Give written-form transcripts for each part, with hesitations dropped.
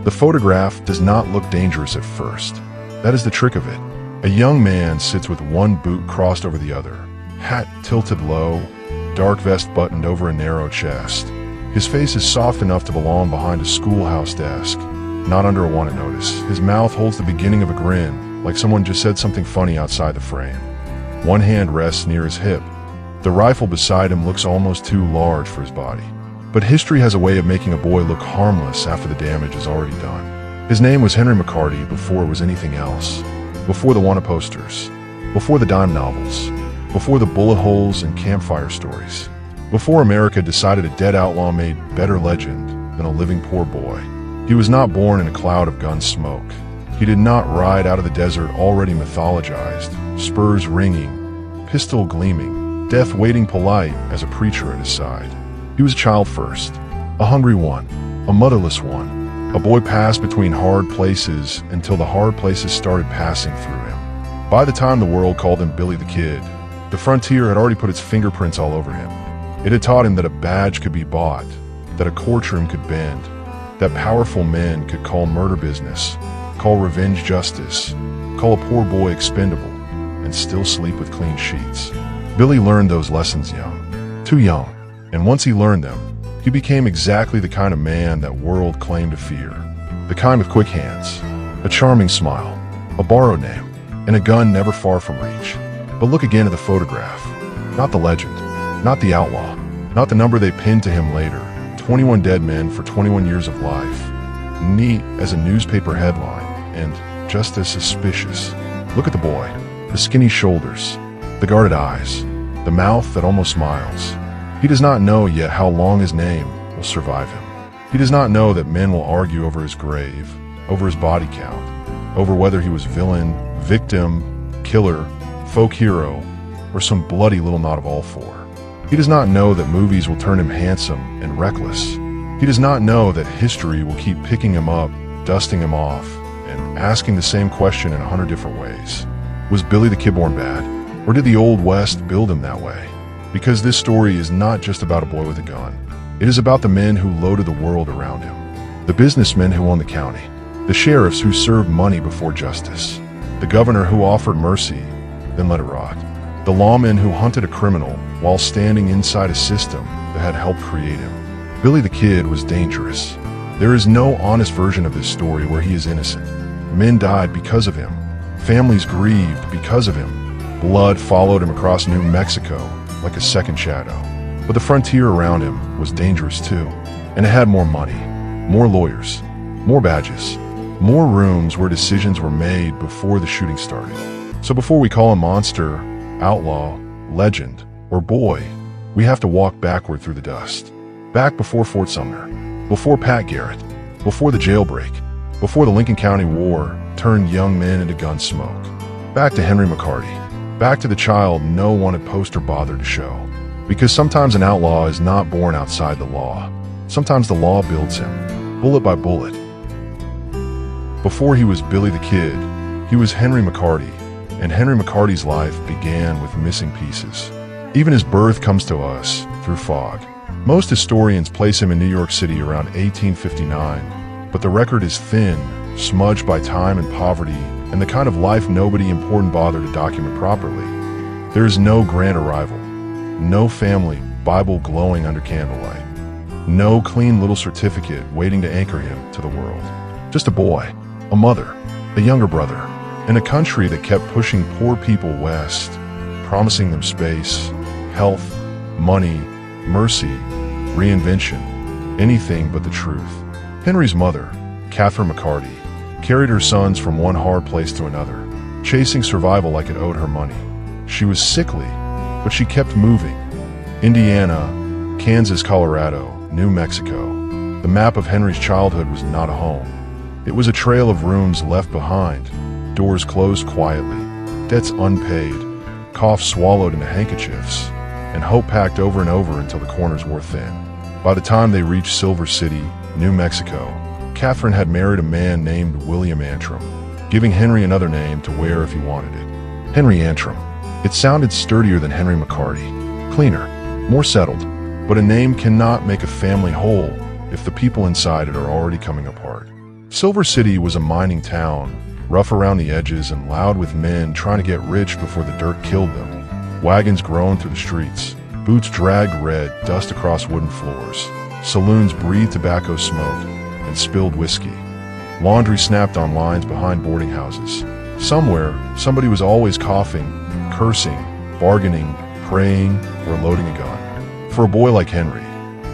The photograph does not look dangerous at first. That is the trick of it. A young man sits with one boot crossed over the other, hat tilted low, dark vest buttoned over a narrow chest. His face is soft enough to belong behind a schoolhouse desk, not under a wanted notice. His mouth holds the beginning of a grin, like someone just said something funny outside the frame. One hand rests near his hip. The rifle beside him looks almost too large for his body. But history has a way of making a boy look harmless after the damage is already done. His name was Henry McCarty before it was anything else. Before the wanted posters. Before the dime novels. Before the bullet holes and campfire stories. Before America decided a dead outlaw made better legend than a living poor boy. He was not born in a cloud of gun smoke. He did not ride out of the desert already mythologized, spurs ringing, pistol gleaming, death waiting polite as a preacher at his side. He was a child first, a hungry one, a motherless one, a boy passed between hard places until the hard places started passing through him. By the time the world called him Billy the Kid, the frontier had already put its fingerprints all over him. It had taught him that a badge could be bought, that a courtroom could bend, that powerful men could call murder business, call revenge justice, call a poor boy expendable, and still sleep with clean sheets. Billy learned those lessons young, too young, and once he learned them, he became exactly the kind of man that world claimed to fear. The kind with quick hands, a charming smile, a borrowed name, and a gun never far from reach. But look again at the photograph, not the legend. Not the outlaw, not the number they pinned to him later. 21 dead men for 21 years of life. Neat as a newspaper headline, and just as suspicious. Look at the boy, the skinny shoulders, the guarded eyes, the mouth that almost smiles. He does not know yet how long his name will survive him. He does not know that men will argue over his grave, over his body count, over whether he was villain, victim, killer, folk hero, or some bloody little knot of all four. He does not know that movies will turn him handsome and reckless. He does not know that history will keep picking him up, dusting him off, and asking the same question in 100 different ways. Was Billy the Kid born bad? Or did the Old West build him that way? Because this story is not just about a boy with a gun. It is about the men who loaded the world around him. The businessmen who owned the county. The sheriffs who served money before justice. The governor who offered mercy, then let it rot. The lawman who hunted a criminal while standing inside a system that had helped create him. Billy the Kid was dangerous. There is no honest version of this story where he is innocent. Men died because of him. Families grieved because of him. Blood followed him across New Mexico like a second shadow. But the frontier around him was dangerous too. And it had more money, more lawyers, more badges, more rooms where decisions were made before the shooting started. So before we call him monster, outlaw, legend, or boy, we have to walk backward through the dust. Back before Fort Sumner, before Pat Garrett, before the jailbreak, before the Lincoln County War turned young men into gun smoke. Back to Henry McCarty, back to the child no wanted poster bothered to show. Because sometimes an outlaw is not born outside the law. Sometimes the law builds him, bullet by bullet. Before he was Billy the Kid, he was Henry McCarty. And Henry McCarty's life began with missing pieces. Even his birth comes to us through fog. Most historians place him in New York City around 1859, but the record is thin, smudged by time and poverty, and the kind of life nobody important bothered to document properly. There is no grand arrival, no family Bible glowing under candlelight, no clean little certificate waiting to anchor him to the world. Just a boy, a mother, a younger brother, in a country that kept pushing poor people west, promising them space, health, money, mercy, reinvention, anything but the truth. Henry's mother, Catherine McCarty, carried her sons from one hard place to another, chasing survival like it owed her money. She was sickly, but she kept moving. Indiana, Kansas, Colorado, New Mexico. The map of Henry's childhood was not a home. It was a trail of rooms left behind, doors closed quietly, debts unpaid, coughs swallowed into handkerchiefs, and hope packed over and over until the corners wore thin. By the time they reached Silver City, New Mexico, Catherine had married a man named William Antrim, giving Henry another name to wear if he wanted it. Henry Antrim. It sounded sturdier than Henry McCarty, cleaner, more settled, but a name cannot make a family whole if the people inside it are already coming apart. Silver City was a mining town, rough around the edges and loud with men trying to get rich before the dirt killed them. Wagons groaned through the streets. Boots dragged red dust across wooden floors. Saloons breathed tobacco smoke and spilled whiskey. Laundry snapped on lines behind boarding houses. Somewhere, somebody was always coughing, cursing, bargaining, praying, or loading a gun. For a boy like Henry,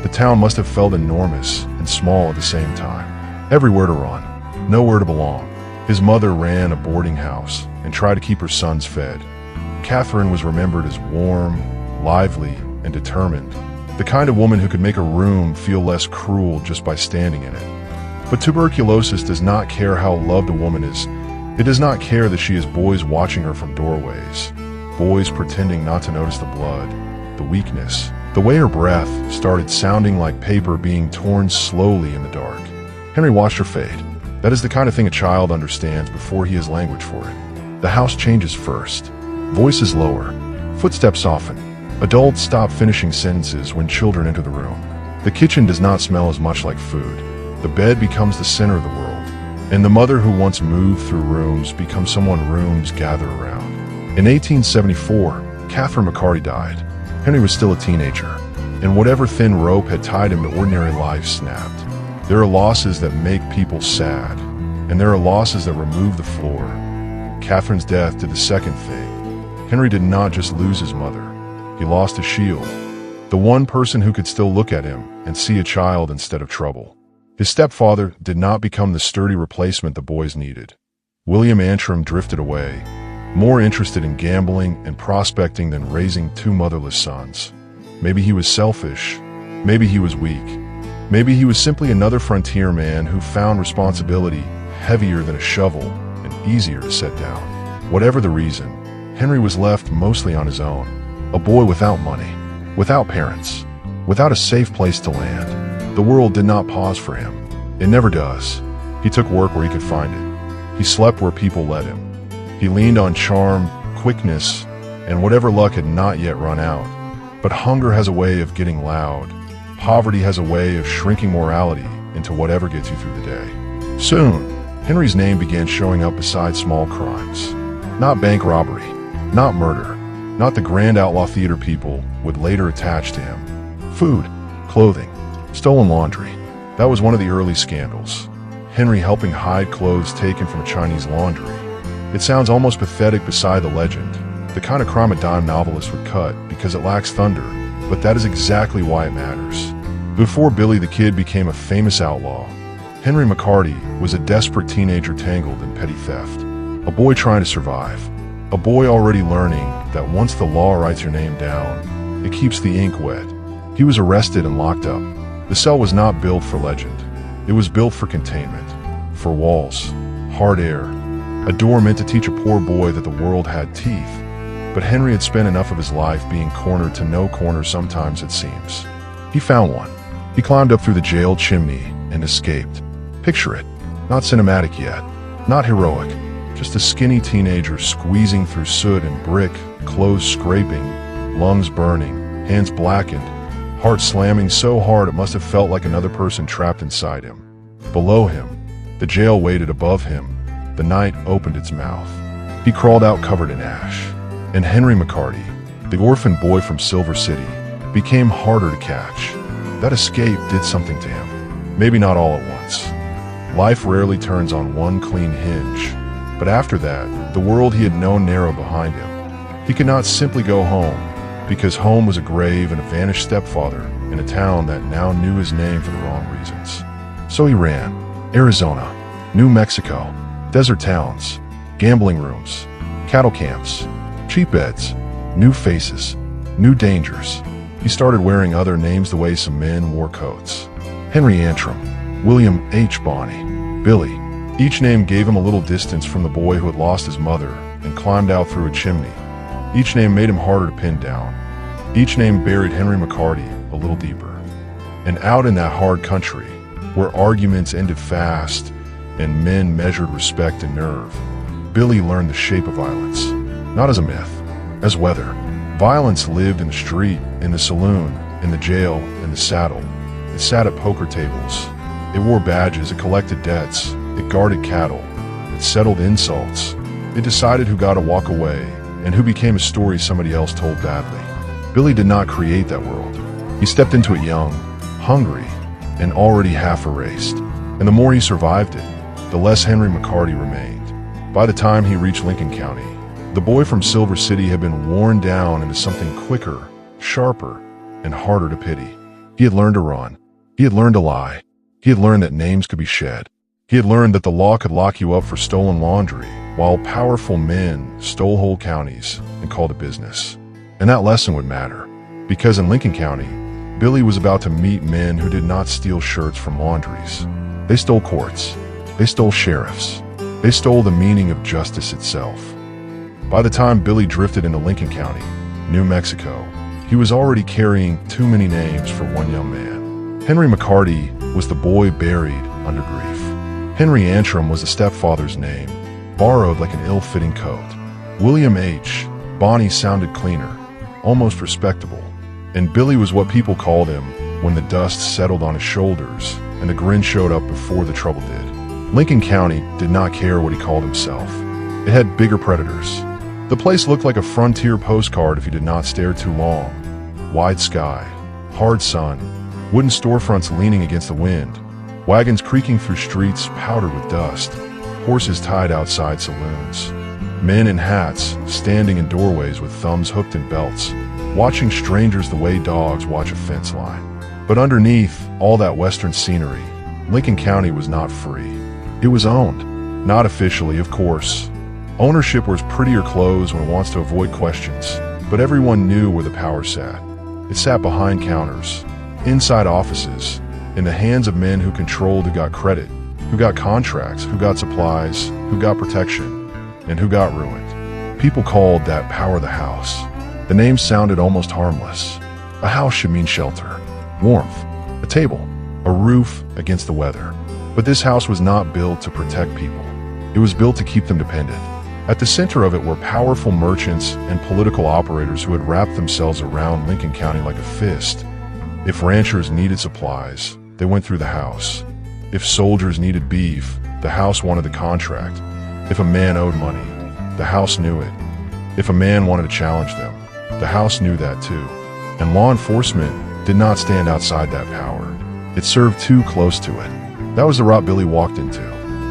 the town must have felt enormous and small at the same time. Everywhere to run, nowhere to belong. His mother ran a boarding house and tried to keep her sons fed. Catherine was remembered as warm, lively, and determined, the kind of woman who could make a room feel less cruel just by standing in it. But tuberculosis does not care how loved a woman is. It does not care that she has boys watching her from doorways, boys pretending not to notice the blood, the weakness, the way her breath started sounding like paper being torn slowly in the dark. Henry watched her fade. That is the kind of thing a child understands before he has language for it. The house changes first. Voices lower. Footsteps soften. Adults stop finishing sentences when children enter the room. The kitchen does not smell as much like food. The bed becomes the center of the world. And the mother who once moved through rooms becomes someone rooms gather around. In 1874, Catherine McCarty died. Henry was still a teenager, and whatever thin rope had tied him to ordinary life snapped. There are losses that make people sad, and there are losses that remove the floor. Catherine's death did the second thing. Henry did not just lose his mother. He lost a shield, the one person who could still look at him and see a child instead of trouble. His stepfather did not become the sturdy replacement the boys needed. William Antrim drifted away, more interested in gambling and prospecting than raising two motherless sons. Maybe he was selfish. Maybe he was weak. Maybe he was simply another frontier man who found responsibility heavier than a shovel and easier to set down. Whatever the reason, Henry was left mostly on his own. A boy without money, without parents, without a safe place to land. The world did not pause for him. It never does. He took work where he could find it. He slept where people let him. He leaned on charm, quickness, and whatever luck had not yet run out. But hunger has a way of getting loud. Poverty has a way of shrinking morality into whatever gets you through the day. Soon, Henry's name began showing up beside small crimes. Not bank robbery, not murder, not the grand outlaw theater people would later attach to him. Food, clothing, stolen laundry. That was one of the early scandals. Henry helping hide clothes taken from a Chinese laundry. It sounds almost pathetic beside the legend, the kind of crime a dime novelist would cut because it lacks thunder, but that is exactly why it matters. Before Billy the Kid became a famous outlaw, Henry McCarty was a desperate teenager tangled in petty theft. A boy trying to survive. A boy already learning that once the law writes your name down, it keeps the ink wet. He was arrested and locked up. The cell was not built for legend. It was built for containment, for walls, hard air, a door meant to teach a poor boy that the world had teeth. But Henry had spent enough of his life being cornered to no corner sometimes it seems. He found one. He climbed up through the jail chimney and escaped. Picture it. Not cinematic yet. Not heroic. Just a skinny teenager squeezing through soot and brick, clothes scraping, lungs burning, hands blackened, heart slamming so hard it must have felt like another person trapped inside him. Below him, the jail waited. Above him, the night opened its mouth. He crawled out covered in ash. And Henry McCarty, the orphan boy from Silver City, became harder to catch. That escape did something to him. Maybe not all at once. Life rarely turns on one clean hinge. But after that, the world he had known narrowed behind him. He could not simply go home, because home was a grave and a vanished stepfather in a town that now knew his name for the wrong reasons. So he ran. Arizona, New Mexico, desert towns, gambling rooms, cattle camps, cheap beds, new faces, new dangers. He started wearing other names the way some men wore coats. Henry Antrim, William H. Bonney, Billy. Each name gave him a little distance from the boy who had lost his mother and climbed out through a chimney. Each name made him harder to pin down. Each name buried Henry McCarty a little deeper. And out in that hard country, where arguments ended fast and men measured respect and nerve, Billy learned the shape of violence. Not as a myth, as weather. Violence lived in the street, in the saloon, in the jail, in the saddle. It sat at poker tables. It wore badges, it collected debts, It guarded cattle. It settled insults. It decided who got to walk away and who became a story somebody else told badly. Billy did not create that world. He stepped into it young, hungry, and already half erased. And the more he survived it, the less Henry McCarty remained. By the time he reached Lincoln County, the boy from Silver City had been worn down into something quicker, sharper, and harder to pity. He had learned to run. He had learned to lie. He had learned that names could be shed. He had learned that the law could lock you up for stolen laundry, while powerful men stole whole counties and called it business. And that lesson would matter, because in Lincoln County, Billy was about to meet men who did not steal shirts from laundries. They stole courts. They stole sheriffs. They stole the meaning of justice itself. By the time Billy drifted into Lincoln County, New Mexico, he was already carrying too many names for one young man. Henry McCarty was the boy buried under grief. Henry Antrim was the stepfather's name, borrowed like an ill-fitting coat. William H. Bonnie sounded cleaner, almost respectable. And Billy was what people called him when the dust settled on his shoulders and the grin showed up before the trouble did. Lincoln County did not care what he called himself. It had bigger predators. The place looked like a frontier postcard if you did not stare too long. Wide sky, hard sun, wooden storefronts leaning against the wind, wagons creaking through streets powdered with dust, horses tied outside saloons, men in hats standing in doorways with thumbs hooked in belts, watching strangers the way dogs watch a fence line. But underneath all that western scenery, Lincoln County was not free. It was owned. Not officially, of course. Ownership wears prettier clothes when it wants to avoid questions, but everyone knew where the power sat. It sat behind counters, inside offices, in the hands of men who controlled who got credit, who got contracts, who got supplies, who got protection, and who got ruined. People called that power the house. The name sounded almost harmless. A house should mean shelter, warmth, a table, a roof against the weather. But this house was not built to protect people. It was built to keep them dependent. At the center of it were powerful merchants and political operators who had wrapped themselves around Lincoln County like a fist. If ranchers needed supplies, they went through the house. If soldiers needed beef, the house wanted the contract. If a man owed money, the house knew it. If a man wanted to challenge them, the house knew that too. And law enforcement did not stand outside that power. It served too close to it. That was the route Billy walked into.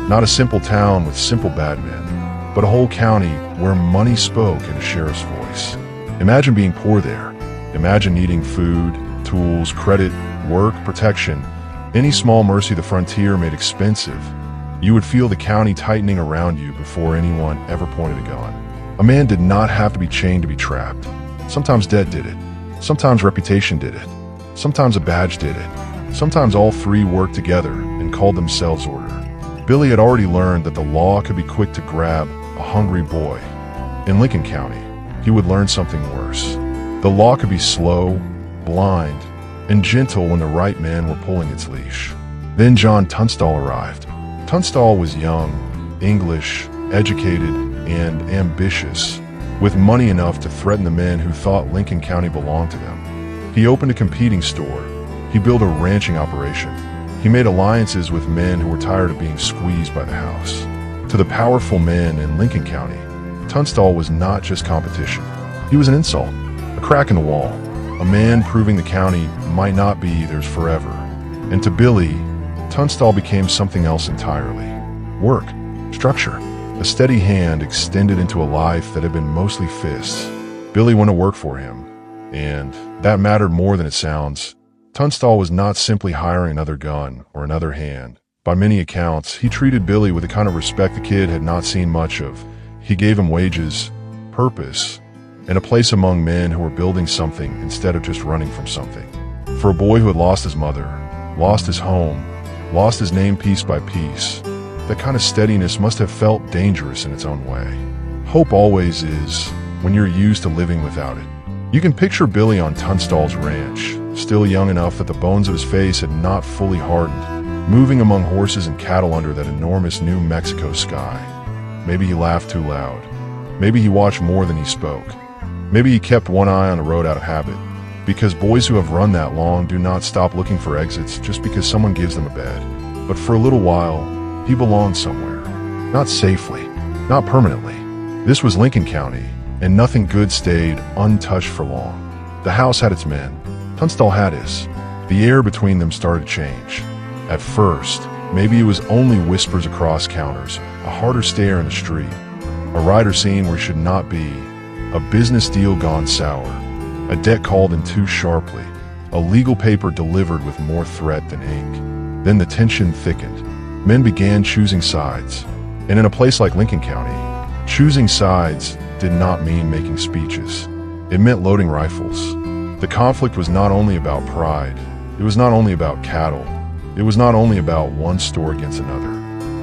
Not a simple town with simple bad men, but a whole county where money spoke in a sheriff's voice. Imagine being poor there. Imagine needing food, tools, credit, work, protection. Any small mercy the frontier made expensive. You would feel the county tightening around you before anyone ever pointed a gun. A man did not have to be chained to be trapped. Sometimes debt did it. Sometimes reputation did it. Sometimes a badge did it. Sometimes all three worked together and called themselves order. Billy had already learned that the law could be quick to grab a hungry boy. In Lincoln County, he would learn something worse. The law could be slow, blind, and gentle when the right men were pulling its leash. Then John Tunstall arrived. Tunstall was young, English, educated, and ambitious, with money enough to threaten the men who thought Lincoln County belonged to them. He opened a competing store. He built a ranching operation. He made alliances with men who were tired of being squeezed by the house. To the powerful men in Lincoln County, Tunstall was not just competition. He was an insult, a crack in the wall, a man proving the county might not be theirs forever. And to Billy, Tunstall became something else entirely. Work, structure, a steady hand extended into a life that had been mostly fists. Billy went to work for him, and that mattered more than it sounds. Tunstall was not simply hiring another gun or another hand. By many accounts, he treated Billy with the kind of respect the kid had not seen much of. He gave him wages, purpose, and a place among men who were building something instead of just running from something. For a boy who had lost his mother, lost his home, lost his name piece by piece, that kind of steadiness must have felt dangerous in its own way. Hope always is when you're used to living without it. You can picture Billy on Tunstall's ranch, still young enough that the bones of his face had not fully hardened, moving among horses and cattle under that enormous New Mexico sky. Maybe he laughed too loud. Maybe he watched more than he spoke. Maybe he kept one eye on the road out of habit, because boys who have run that long do not stop looking for exits just because someone gives them a bed. But for a little while, He belonged somewhere. Not safely, not permanently. This was Lincoln County, and nothing good stayed untouched for long. The house had its men. Tunstall had his. The air between them started to change. At first, maybe it was only whispers across counters, a harder stare in the street, a rider seen where he should not be, a business deal gone sour, a debt called in too sharply, a legal paper delivered with more threat than ink. Then the tension thickened. Men began choosing sides. And in a place like Lincoln County, choosing sides did not mean making speeches. It meant loading rifles. The conflict was not only about pride. It was not only about cattle. It was not only about one store against another.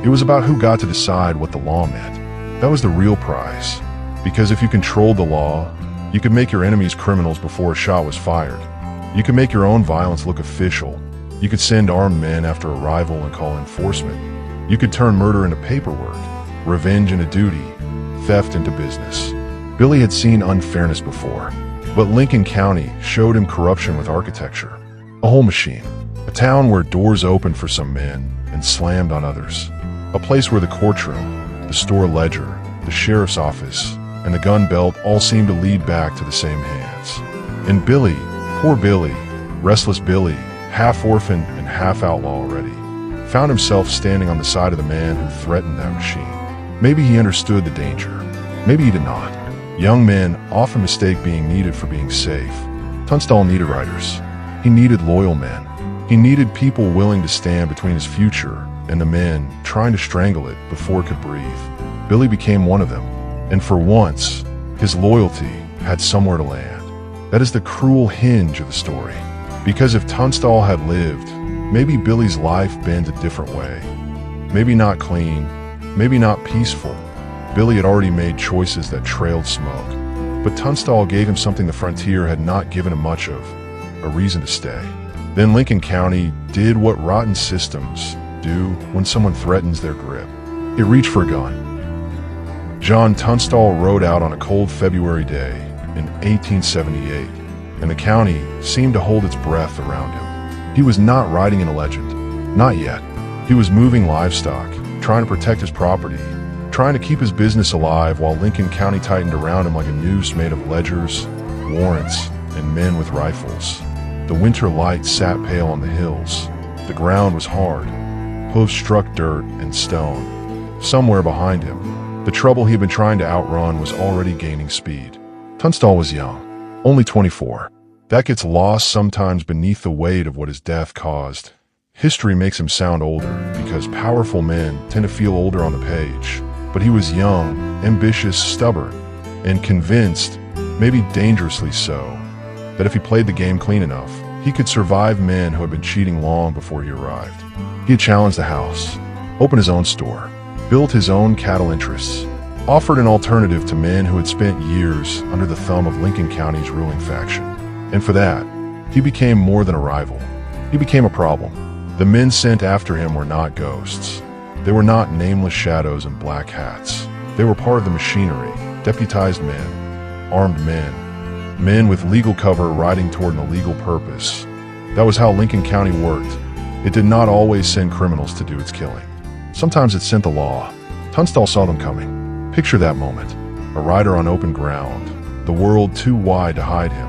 It was about who got to decide what the law meant. That was the real prize. Because if you controlled the law, you could make your enemies criminals before a shot was fired. You could make your own violence look official. You could send armed men after a rival and call enforcement. You could turn murder into paperwork, revenge into duty, theft into business. Billy had seen unfairness before, but Lincoln County showed him corruption with architecture. A whole machine. A town where doors opened for some men and slammed on others. A place where the courtroom, the store ledger, the sheriff's office, and the gun belt all seemed to lead back to the same hands. And Billy, poor Billy, restless Billy, half orphaned and half outlaw already, found himself standing on the side of the man who threatened that machine. Maybe he understood the danger. Maybe he did not. Young men often mistake being needed for being safe. Tunstall needed riders. He needed loyal men. He needed people willing to stand between his future and the men trying to strangle it before it could breathe. Billy became one of them, and for once, his loyalty had somewhere to land. That is the cruel hinge of the story. Because if Tunstall had lived, maybe Billy's life bent a different way. Maybe not clean, maybe not peaceful. Billy had already made choices that trailed smoke. But Tunstall gave him something the frontier had not given him much of, a reason to stay. Then Lincoln County did what rotten systems do when someone threatens their grip. It reached for a gun. John Tunstall rode out on a cold February day in 1878, and the county seemed to hold its breath around him. He was not riding in a legend. Not yet. He was moving livestock, trying to protect his property, trying to keep his business alive while Lincoln County tightened around him like a noose made of ledgers, warrants, and men with rifles. The winter light sat pale on the hills. The ground was hard. Hooves struck dirt and stone. Somewhere behind him, the trouble he had been trying to outrun was already gaining speed. Tunstall was young, only 24. That gets lost sometimes beneath the weight of what his death caused. History makes him sound older because powerful men tend to feel older on the page. But he was young, ambitious, stubborn, and convinced, maybe dangerously so, that if he played the game clean enough, he could survive men who had been cheating long before he arrived. He had challenged the house, opened his own store, built his own cattle interests, offered an alternative to men who had spent years under the thumb of Lincoln County's ruling faction. And for that, he became more than a rival. He became a problem. The men sent after him were not ghosts. They were not nameless shadows in black hats. They were part of the machinery, deputized men, armed men, men with legal cover riding toward an illegal purpose. That was how Lincoln County worked. It did not always send criminals to do its killing. Sometimes it sent the law. Tunstall saw them coming. Picture that moment. A rider on open ground, the world too wide to hide him.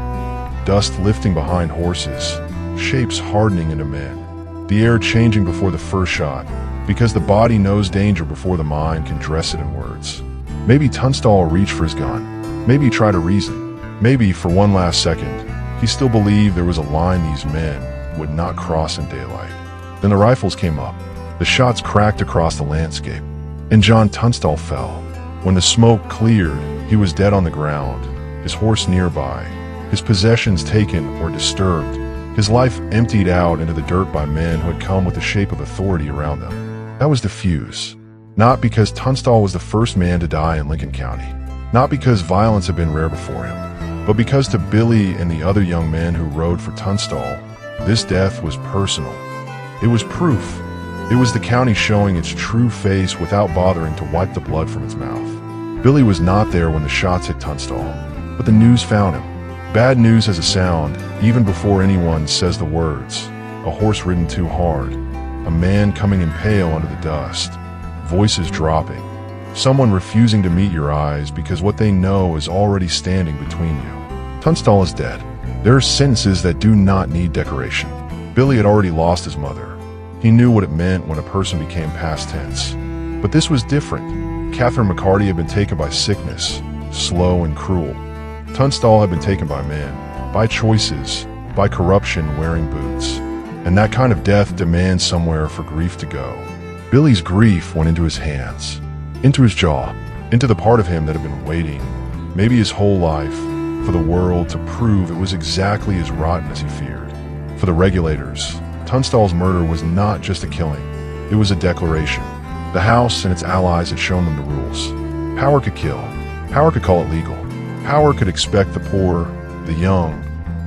Dust lifting behind horses, shapes hardening into men. The air changing before the first shot, because the body knows danger before the mind can dress it in words. Maybe Tunstall reached for his gun. Maybe he tried to reason. Maybe, for one last second, he still believed there was a line these men would not cross in daylight. Then the rifles came up. The shots cracked across the landscape, and John Tunstall fell. When the smoke cleared, he was dead on the ground, his horse nearby, his possessions taken or disturbed, his life emptied out into the dirt by men who had come with the shape of authority around them. That was the fuse. Not because Tunstall was the first man to die in Lincoln County, not because violence had been rare before him, but because to Billy and the other young men who rode for Tunstall, this death was personal. It was proof. It was the county showing its true face without bothering to wipe the blood from its mouth. Billy was not there when the shots hit Tunstall, but the news found him. Bad news has a sound, even before anyone says the words. A horse ridden too hard. A man coming in pale under the dust. voices dropping. Someone refusing to meet your eyes because what they know is already standing between you. Tunstall is dead. There are sentences that do not need decoration. Billy had already lost his mother. He knew what it meant when a person became past tense. But this was different. Henry McCarty had been taken by sickness, slow and cruel. Tunstall had been taken by men, by choices, by corruption wearing boots. And that kind of death demands somewhere for grief to go. Billy's grief went into his hands, into his jaw, into the part of him that had been waiting, maybe his whole life, for the world to prove it was exactly as rotten as he feared. For the Regulators, Tunstall's murder was not just a killing, it was a declaration. The House and its allies had shown them the rules. Power could kill, power could call it legal, power could expect the poor, the young,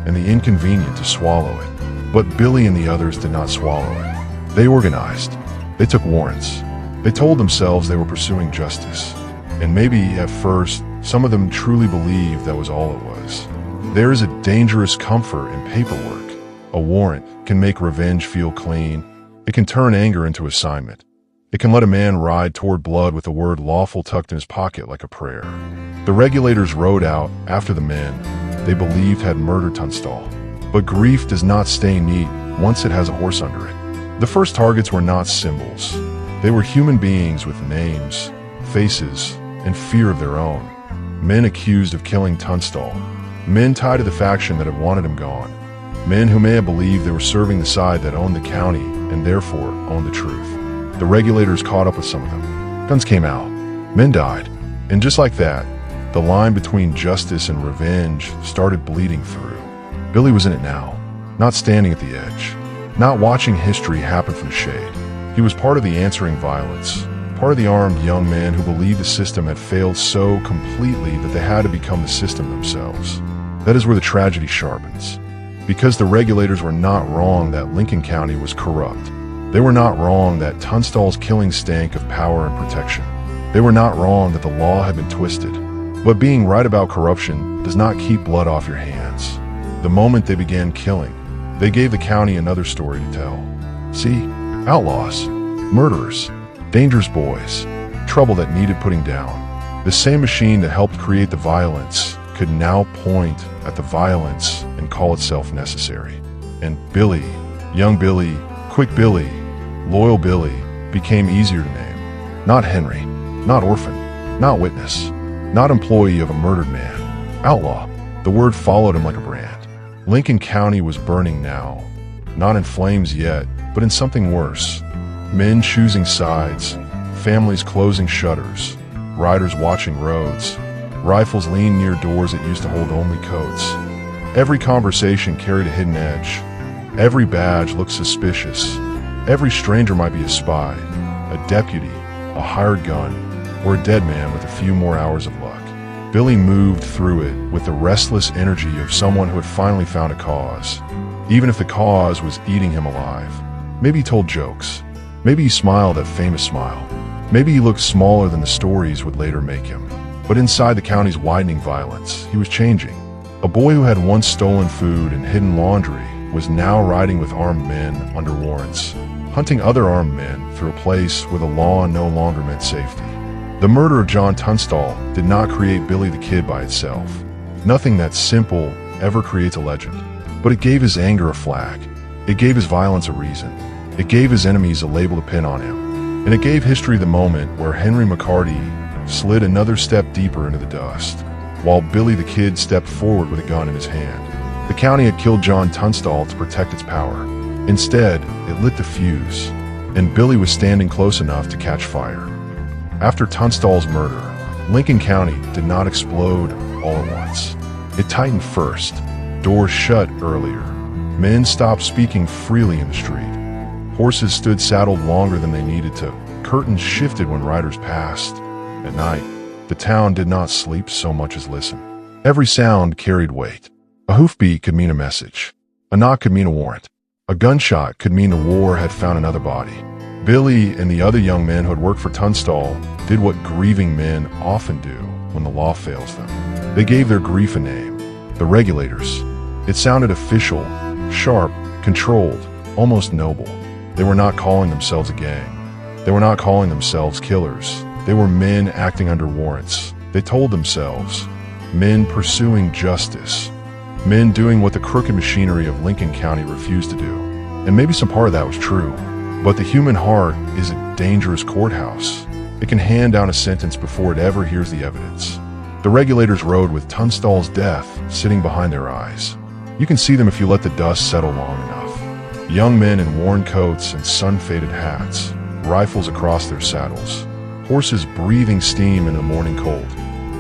and the inconvenient to swallow it. But Billy and the others did not swallow it. They organized. They took warrants. They told themselves they were pursuing justice. And maybe, at first, some of them truly believed that was all it was. There is a dangerous comfort in paperwork. A warrant can make revenge feel clean. It can turn anger into assignment. It can let a man ride toward blood with the word lawful tucked in his pocket like a prayer. The Regulators rode out after the men they believed had murdered Tunstall. But grief does not stay neat once it has a horse under it. The first targets were not symbols. They were human beings with names, faces, and fear of their own. Men accused of killing Tunstall. Men tied to the faction that had wanted him gone. Men who may have believed they were serving the side that owned the county and therefore owned the truth. The Regulators caught up with some of them. Guns came out. Men died. And just like that, the line between justice and revenge started bleeding through. Billy was in it now, not standing at the edge, not watching history happen from the shade. He was part of the answering violence, part of the armed young men who believed the system had failed so completely that they had to become the system themselves. That is where the tragedy sharpens. Because the Regulators were not wrong that Lincoln County was corrupt. They were not wrong that Tunstall's killing stank of power and protection. They were not wrong that the law had been twisted. But being right about corruption does not keep blood off your hands. The moment they began killing, they gave the county another story to tell. See, outlaws, murderers, dangerous boys, trouble that needed putting down. The same machine that helped create the violence could now point at the violence and call itself necessary. And Billy, young Billy, quick Billy, loyal Billy, became easier to name. Not Henry, not orphan, not witness, not employee of a murdered man. Outlaw. The word followed him like a brand. Lincoln County was burning now. Not in flames yet, but in something worse. Men choosing sides, families closing shutters, riders watching roads, rifles leaned near doors that used to hold only coats. Every conversation carried a hidden edge. Every badge looked suspicious. Every stranger might be a spy, a deputy, a hired gun, or a dead man with a few more hours of luck. Billy moved through it with the restless energy of someone who had finally found a cause, even if the cause was eating him alive. Maybe he told jokes. Maybe he smiled that famous smile. Maybe he looked smaller than the stories would later make him. But inside the county's widening violence, he was changing. A boy who had once stolen food and hidden laundry was now riding with armed men under warrants, hunting other armed men through a place where the law no longer meant safety. The murder of John Tunstall did not create Billy the Kid by itself. Nothing that simple ever creates a legend. But it gave his anger a flag. It gave his violence a reason. It gave his enemies a label to pin on him. And it gave history the moment where Henry McCarty slid another step deeper into the dust, while Billy the Kid stepped forward with a gun in his hand. The county had killed John Tunstall to protect its power. Instead, it lit the fuse, and Billy was standing close enough to catch fire. After Tunstall's murder, Lincoln County did not explode all at once. It tightened first. Doors shut earlier. Men stopped speaking freely in the street. Horses stood saddled longer than they needed to. Curtains shifted when riders passed. At night, the town did not sleep so much as listen. Every sound carried weight. A hoofbeat could mean a message. A knock could mean a warrant. A gunshot could mean the war had found another body. Billy and the other young men who had worked for Tunstall did what grieving men often do when the law fails them. They gave their grief a name. The Regulators. It sounded official, sharp, controlled, almost noble. They were not calling themselves a gang. They were not calling themselves killers. They were men acting under warrants. They told themselves, men pursuing justice, men doing what the crooked machinery of Lincoln County refused to do. And maybe some part of that was true, but the human heart is a dangerous courthouse. It can hand down a sentence before it ever hears the evidence. The Regulators rode with Tunstall's death sitting behind their eyes. You can see them if you let the dust settle long enough. Young men in worn coats and sun-faded hats, rifles across their saddles, horses breathing steam in the morning cold.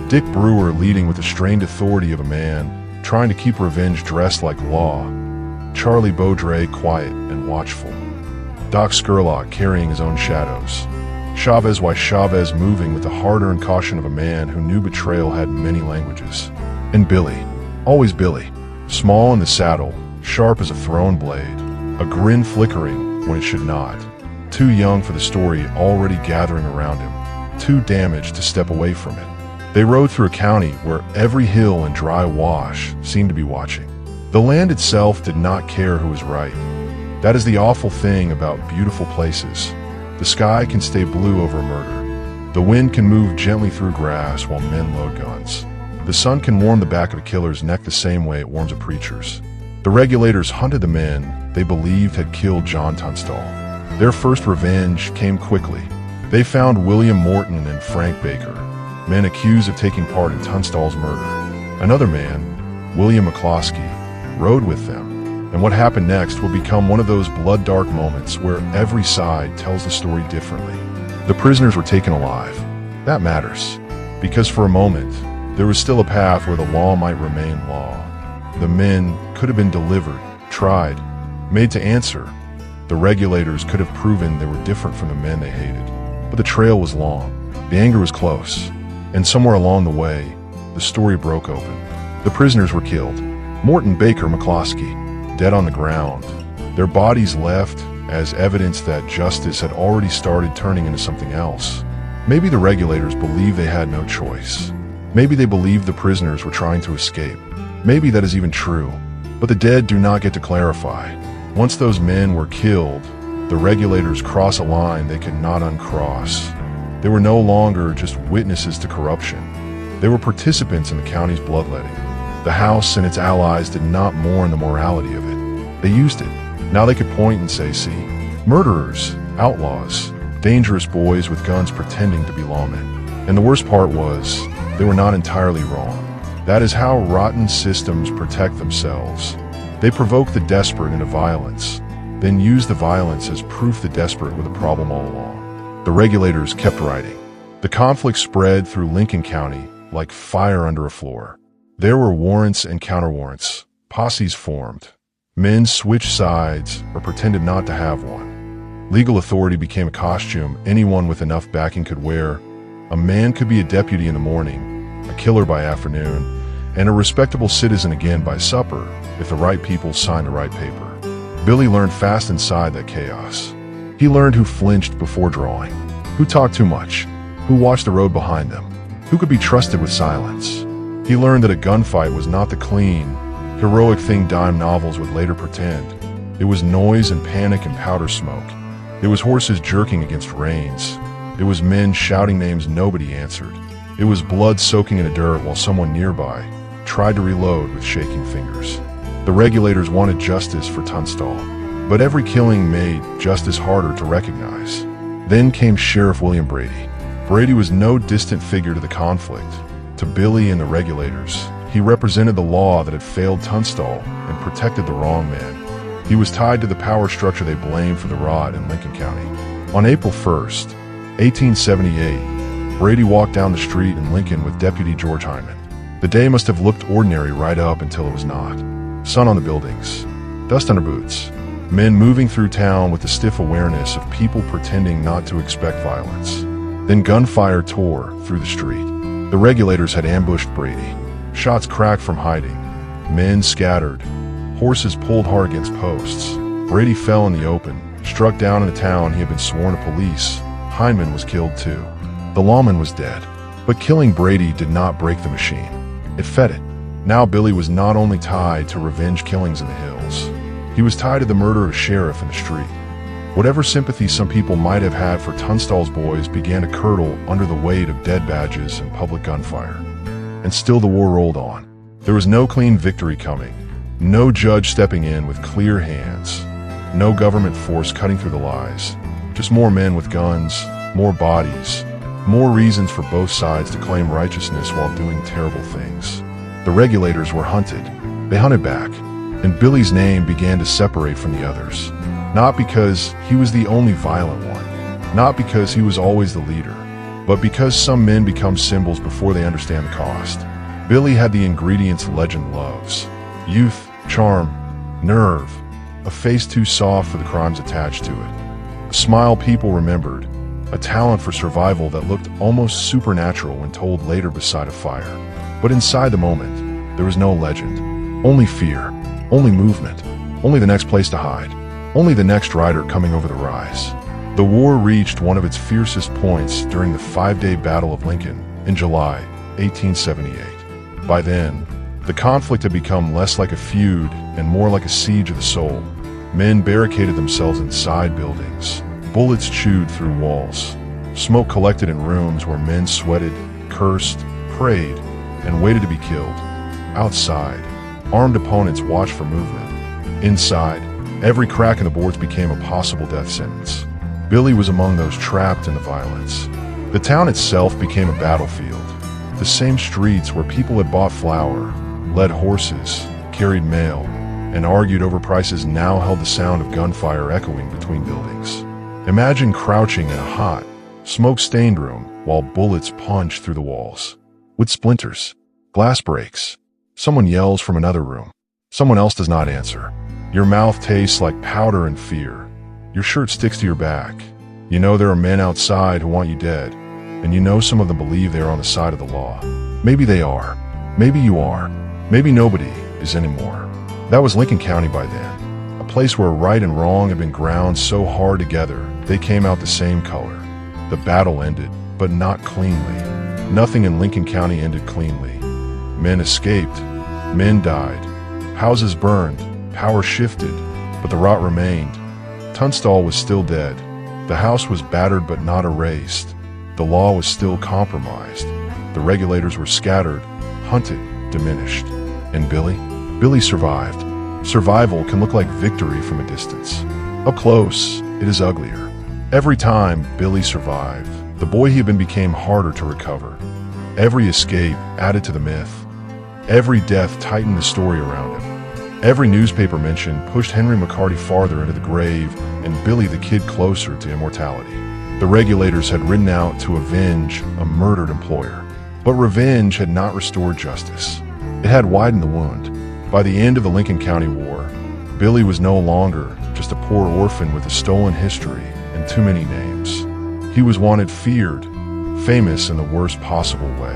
Dick Brewer leading with the strained authority of a man trying to keep revenge dressed like law. Charlie Beaudre quiet and watchful. Doc Scurlock carrying his own shadows. Chavez y Chavez moving with the hard-earned caution of a man who knew betrayal had many languages. And Billy, always Billy, small in the saddle, sharp as a thrown blade, a grin flickering when it should not. Too young for the story already gathering around him, too damaged to step away from it. They rode through a county where every hill and dry wash seemed to be watching. The land itself did not care who was right. That is the awful thing about beautiful places. The sky can stay blue over murder. The wind can move gently through grass while men load guns. The sun can warm the back of a killer's neck the same way it warms a preacher's. The Regulators hunted the men they believed had killed John Tunstall. Their first revenge came quickly. They found William Morton and Frank Baker, men accused of taking part in Tunstall's murder. Another man, William McCloskey, rode with them. And what happened next will become one of those blood-dark moments where every side tells the story differently. The prisoners were taken alive. That matters, because for a moment, there was still a path where the law might remain law. The men could have been delivered, tried, made to answer. The Regulators could have proven they were different from the men they hated. But the trail was long, the anger was close, and somewhere along the way, the story broke open. The prisoners were killed. Morton, Baker, McCloskey, dead on the ground. Their bodies left as evidence that justice had already started turning into something else. Maybe the Regulators believed they had no choice. Maybe they believed the prisoners were trying to escape. Maybe that is even true. But the dead do not get to clarify. Once those men were killed, the Regulators cross a line they could not uncross. They were no longer just witnesses to corruption. They were participants in the county's bloodletting. The House and its allies did not mourn the morality of it. They used it. Now they could point and say, see, murderers, outlaws, dangerous boys with guns pretending to be lawmen. And the worst part was, they were not entirely wrong. That is how rotten systems protect themselves. They provoke the desperate into violence, then use the violence as proof the desperate were the problem all along. The Regulators kept writing. The conflict spread through Lincoln County like fire under a floor. There were warrants and counter-warrants, posses formed. Men switched sides or pretended not to have one. Legal authority became a costume anyone with enough backing could wear. A man could be a deputy in the morning, a killer by afternoon, and a respectable citizen again by supper if the right people signed the right paper. Billy learned fast inside that chaos. He learned who flinched before drawing, who talked too much, who watched the road behind them, who could be trusted with silence. He learned that a gunfight was not the clean, heroic thing dime novels would later pretend. It was noise and panic and powder smoke. It was horses jerking against reins. It was men shouting names nobody answered. It was blood soaking in the dirt while someone nearby tried to reload with shaking fingers. The Regulators wanted justice for Tunstall, but every killing made justice harder to recognize. Then came Sheriff William Brady. Brady was no distant figure to the conflict. To Billy and the Regulators, he represented the law that had failed Tunstall and protected the wrong man. He was tied to the power structure they blamed for the rot in Lincoln County. On April 1st, 1878, Brady walked down the street in Lincoln with Deputy George Hyman. The day must have looked ordinary right up until it was not. Sun on the buildings, dust under boots, men moving through town with the stiff awareness of people pretending not to expect violence. Then gunfire tore through the street. The Regulators had ambushed Brady. Shots cracked from hiding. Men scattered. Horses pulled hard against posts. Brady fell in the open, struck down in a town he had been sworn to police. Hyman was killed too. The lawman was dead. But killing Brady did not break the machine. It fed it. Now Billy was not only tied to revenge killings in the hills. He was tied to the murder of a sheriff in the street. Whatever sympathy some people might have had for Tunstall's boys began to curdle under the weight of dead badges and public gunfire. And still the war rolled on. There was no clean victory coming, no judge stepping in with clear hands, no government force cutting through the lies, just more men with guns, more bodies, more reasons for both sides to claim righteousness while doing terrible things. The Regulators were hunted. They hunted back, and Billy's name began to separate from the others. Not because he was the only violent one, not because he was always the leader, but because some men become symbols before they understand the cost. Billy had the ingredients legend loves: youth, charm, nerve, a face too soft for the crimes attached to it, a smile people remembered, a talent for survival that looked almost supernatural when told later beside a fire. But inside the moment, there was no legend, only fear, only movement, only the next place to hide, only the next rider coming over the rise. The war reached one of its fiercest points during the 5-day Battle of Lincoln in July 1878. By then, the conflict had become less like a feud and more like a siege of the soul. Men barricaded themselves inside buildings. Bullets chewed through walls. Smoke collected in rooms where men sweated, cursed, prayed, and waited to be killed. Outside, armed opponents watched for movement. Inside, every crack in the boards became a possible death sentence. Billy was among those trapped in the violence. The town itself became a battlefield. The same streets where people had bought flour, led horses, carried mail, and argued over prices now held the sound of gunfire echoing between buildings. Imagine crouching in a hot, smoke-stained room while bullets punch through the walls. With splinters, glass breaks. Someone yells from another room. Someone else does not answer. Your mouth tastes like powder and fear. Your shirt sticks to your back. You know there are men outside who want you dead, and you know some of them believe they are on the side of the law. Maybe they are. Maybe you are. Maybe nobody is anymore. That was Lincoln County by then, a place where right and wrong had been ground so hard together they came out the same color. The battle ended, but not cleanly. Nothing in Lincoln County ended cleanly. Men escaped. Men died. Houses burned. Power shifted, but the rot remained. Tunstall was still dead. The house was battered but not erased. The law was still compromised. The Regulators were scattered, hunted, diminished. And Billy? Billy survived. Survival can look like victory from a distance. Up close, it is uglier. Every time Billy survived, the boy he had been became harder to recover. Every escape added to the myth. Every death tightened the story around him. Every newspaper mention pushed Henry McCarty farther into the grave and Billy the Kid closer to immortality. The Regulators had ridden out to avenge a murdered employer. But revenge had not restored justice. It had widened the wound. By the end of the Lincoln County War, Billy was no longer just a poor orphan with a stolen history and too many names. He was wanted, feared, famous in the worst possible way.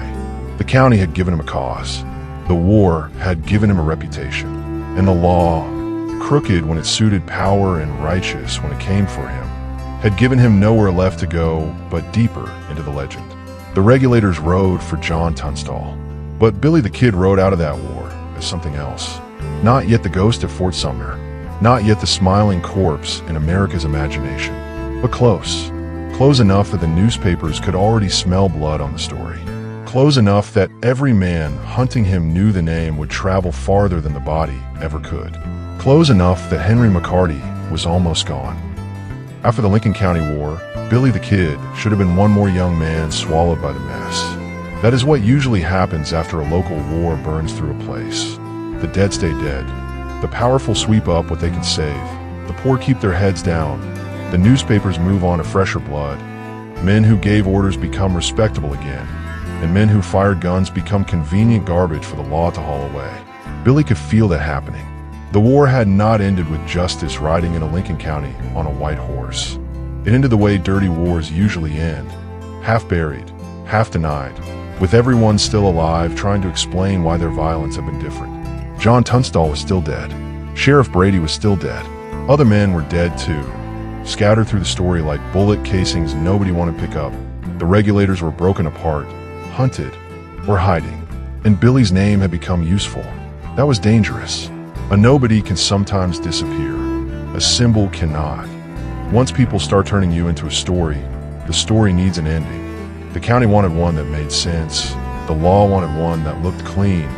The county had given him a cause. The war had given him a reputation. And the law, crooked when it suited power and righteous when it came for him, had given him nowhere left to go but deeper into the legend. The Regulators rode for John Tunstall. But Billy the Kid rode out of that war as something else. Not yet the ghost of Fort Sumner. Not yet the smiling corpse in America's imagination. But close. Close enough that the newspapers could already smell blood on the story. Close enough that every man hunting him knew the name would travel farther than the body ever could. Close enough that Henry McCarty was almost gone. After the Lincoln County War, Billy the Kid should have been one more young man swallowed by the mess. That is what usually happens after a local war burns through a place. The dead stay dead. The powerful sweep up what they can save. The poor keep their heads down. The newspapers move on to fresher blood. Men who gave orders become respectable again. And men who fired guns become convenient garbage for the law to haul away. Billy could feel that happening. The war had not ended with justice riding into Lincoln County on a white horse. It ended the way dirty wars usually end, half buried, half denied, with everyone still alive trying to explain why their violence had been different. John Tunstall was still dead. Sheriff Brady was still dead. Other men were dead too, scattered through the story like bullet casings nobody wanted to pick up. The Regulators were broken apart, hunted, or hiding, and Billy's name had become useful. That was dangerous. A nobody can sometimes disappear. A symbol cannot. Once people start turning you into a story, the story needs an ending. The county wanted one that made sense. The law wanted one that looked clean.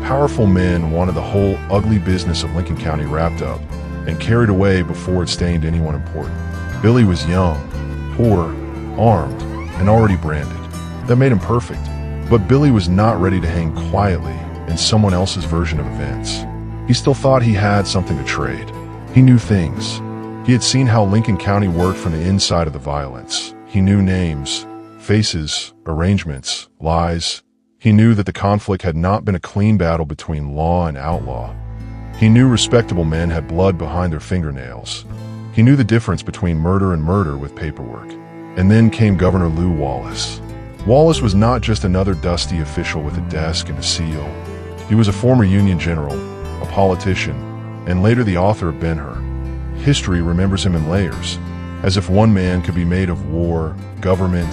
Powerful men wanted the whole ugly business of Lincoln County wrapped up and carried away before it stained anyone important. Billy was young, poor, armed, and already branded. That made him perfect. But Billy was not ready to hang quietly in someone else's version of events. He still thought he had something to trade. He knew things. He had seen how Lincoln County worked from the inside of the violence. He knew names, faces, arrangements, lies. He knew that the conflict had not been a clean battle between law and outlaw. He knew respectable men had blood behind their fingernails. He knew the difference between murder and murder with paperwork. And then came Governor Lew Wallace. Wallace was not just another dusty official with a desk and a seal. He was a former Union general, a politician, and later the author of Ben-Hur. History remembers him in layers, as if one man could be made of war, government,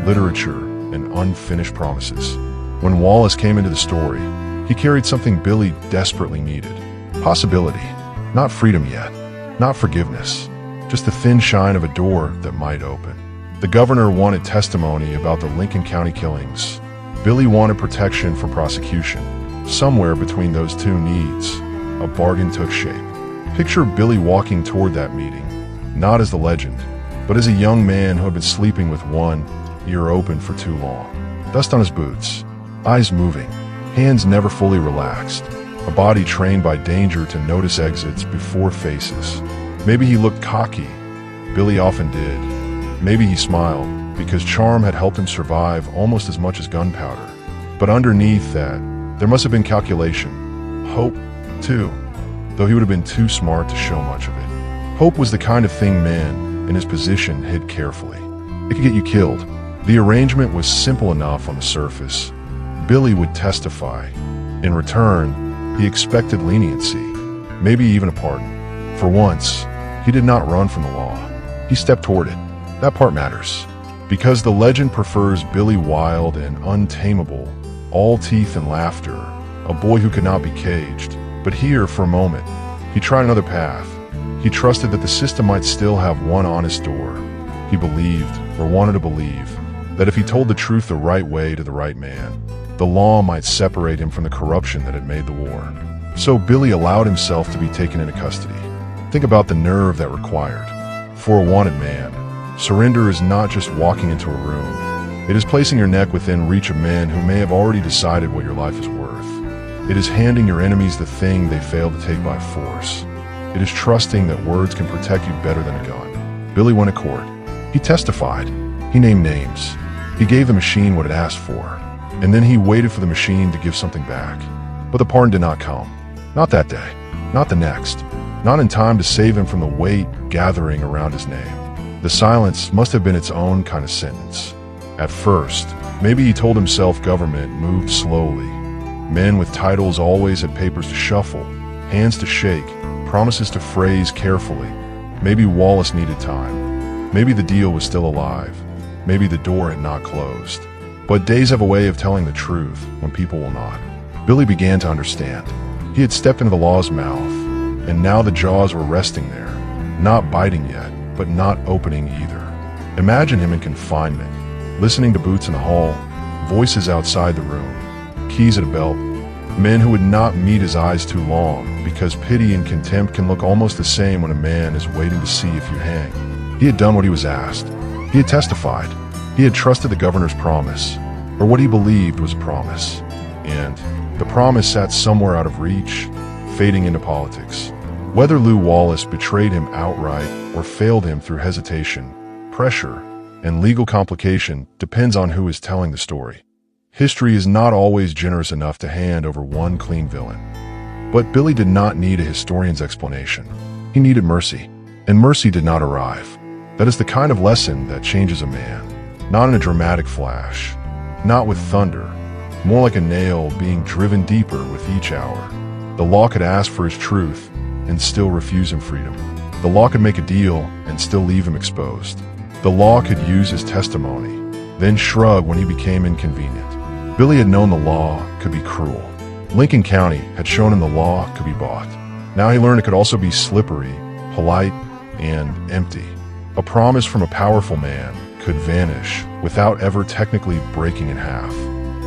literature, and unfinished promises. When Wallace came into the story, he carried something Billy desperately needed. Possibility. Not freedom yet. Not forgiveness. Just the thin shine of a door that might open. The governor wanted testimony about the Lincoln County killings. Billy wanted protection from prosecution. Somewhere between those two needs, a bargain took shape. Picture Billy walking toward that meeting, not as the legend, but as a young man who had been sleeping with one ear open for too long. Dust on his boots, eyes moving, hands never fully relaxed, a body trained by danger to notice exits before faces. Maybe he looked cocky. Billy often did. Maybe he smiled, because charm had helped him survive almost as much as gunpowder. But underneath that, there must have been calculation. Hope, too, though he would have been too smart to show much of it. Hope was the kind of thing men in his position hid carefully. It could get you killed. The arrangement was simple enough on the surface. Billy would testify. In return, he expected leniency, maybe even a pardon. For once, he did not run from the law. He stepped toward it. That part matters. Because the legend prefers Billy wild and untamable, all teeth and laughter, a boy who could not be caged. But here, for a moment, he tried another path. He trusted that the system might still have one honest door. He believed, or wanted to believe, that if he told the truth the right way to the right man, the law might separate him from the corruption that had made the war. So Billy allowed himself to be taken into custody. Think about the nerve that required. For a wanted man, surrender is not just walking into a room. It is placing your neck within reach of men who may have already decided what your life is worth. It is handing your enemies the thing they failed to take by force. It is trusting that words can protect you better than a gun. Billy went to court. He testified. He named names. He gave the machine what it asked for. And then he waited for the machine to give something back. But the pardon did not come. Not that day. Not the next. Not in time to save him from the weight gathering around his name. The silence must have been its own kind of sentence. At first, maybe he told himself government moved slowly. Men with titles always had papers to shuffle, hands to shake, promises to phrase carefully. Maybe Wallace needed time. Maybe the deal was still alive. Maybe the door had not closed. But days have a way of telling the truth when people will not. Billy began to understand. He had stepped into the law's mouth, and now the jaws were resting there, not biting yet, but not opening either. Imagine him in confinement, listening to boots in the hall, voices outside the room, keys at a belt, men who would not meet his eyes too long, because pity and contempt can look almost the same when a man is waiting to see if you hang. He had done what he was asked. He had testified. He had trusted the governor's promise, or what he believed was a promise. And the promise sat somewhere out of reach, fading into politics. Whether Lew Wallace betrayed him outright or failed him through hesitation, pressure, and legal complication depends on who is telling the story. History is not always generous enough to hand over one clean villain. But Billy did not need a historian's explanation. He needed mercy, and mercy did not arrive. That is the kind of lesson that changes a man, not in a dramatic flash, not with thunder, more like a nail being driven deeper with each hour. The law could ask for his truth and still refuse him freedom. The law could make a deal and still leave him exposed. The law could use his testimony, then shrug when he became inconvenient. Billy had known the law could be cruel. Lincoln County had shown him the law could be bought. Now he learned it could also be slippery, polite, and empty. A promise from a powerful man could vanish without ever technically breaking in half.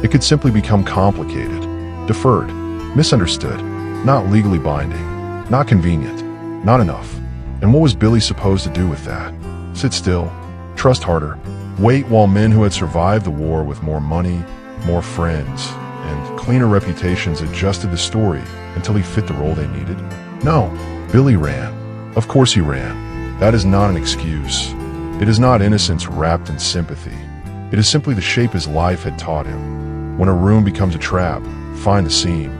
It could simply become complicated, deferred, misunderstood, not legally binding, not convenient, not enough. And what was Billy supposed to do with that? Sit still, trust harder, wait while men who had survived the war with more money, more friends, and cleaner reputations adjusted the story until he fit the role they needed? No, Billy ran. Of course he ran. That is not an excuse. It is not innocence wrapped in sympathy. It is simply the shape his life had taught him. When a room becomes a trap, find the seam.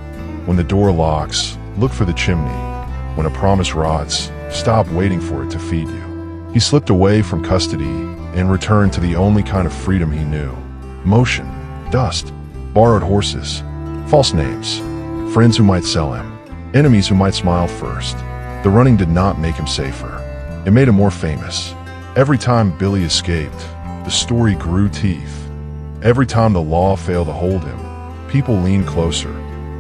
When the door locks, look for the chimney. When a promise rots, stop waiting for it to feed you. He slipped away from custody and returned to the only kind of freedom he knew. Motion, dust, borrowed horses, false names, friends who might sell him, enemies who might smile first. The running did not make him safer. It made him more famous. Every time Billy escaped, the story grew teeth. Every time the law failed to hold him, people leaned closer.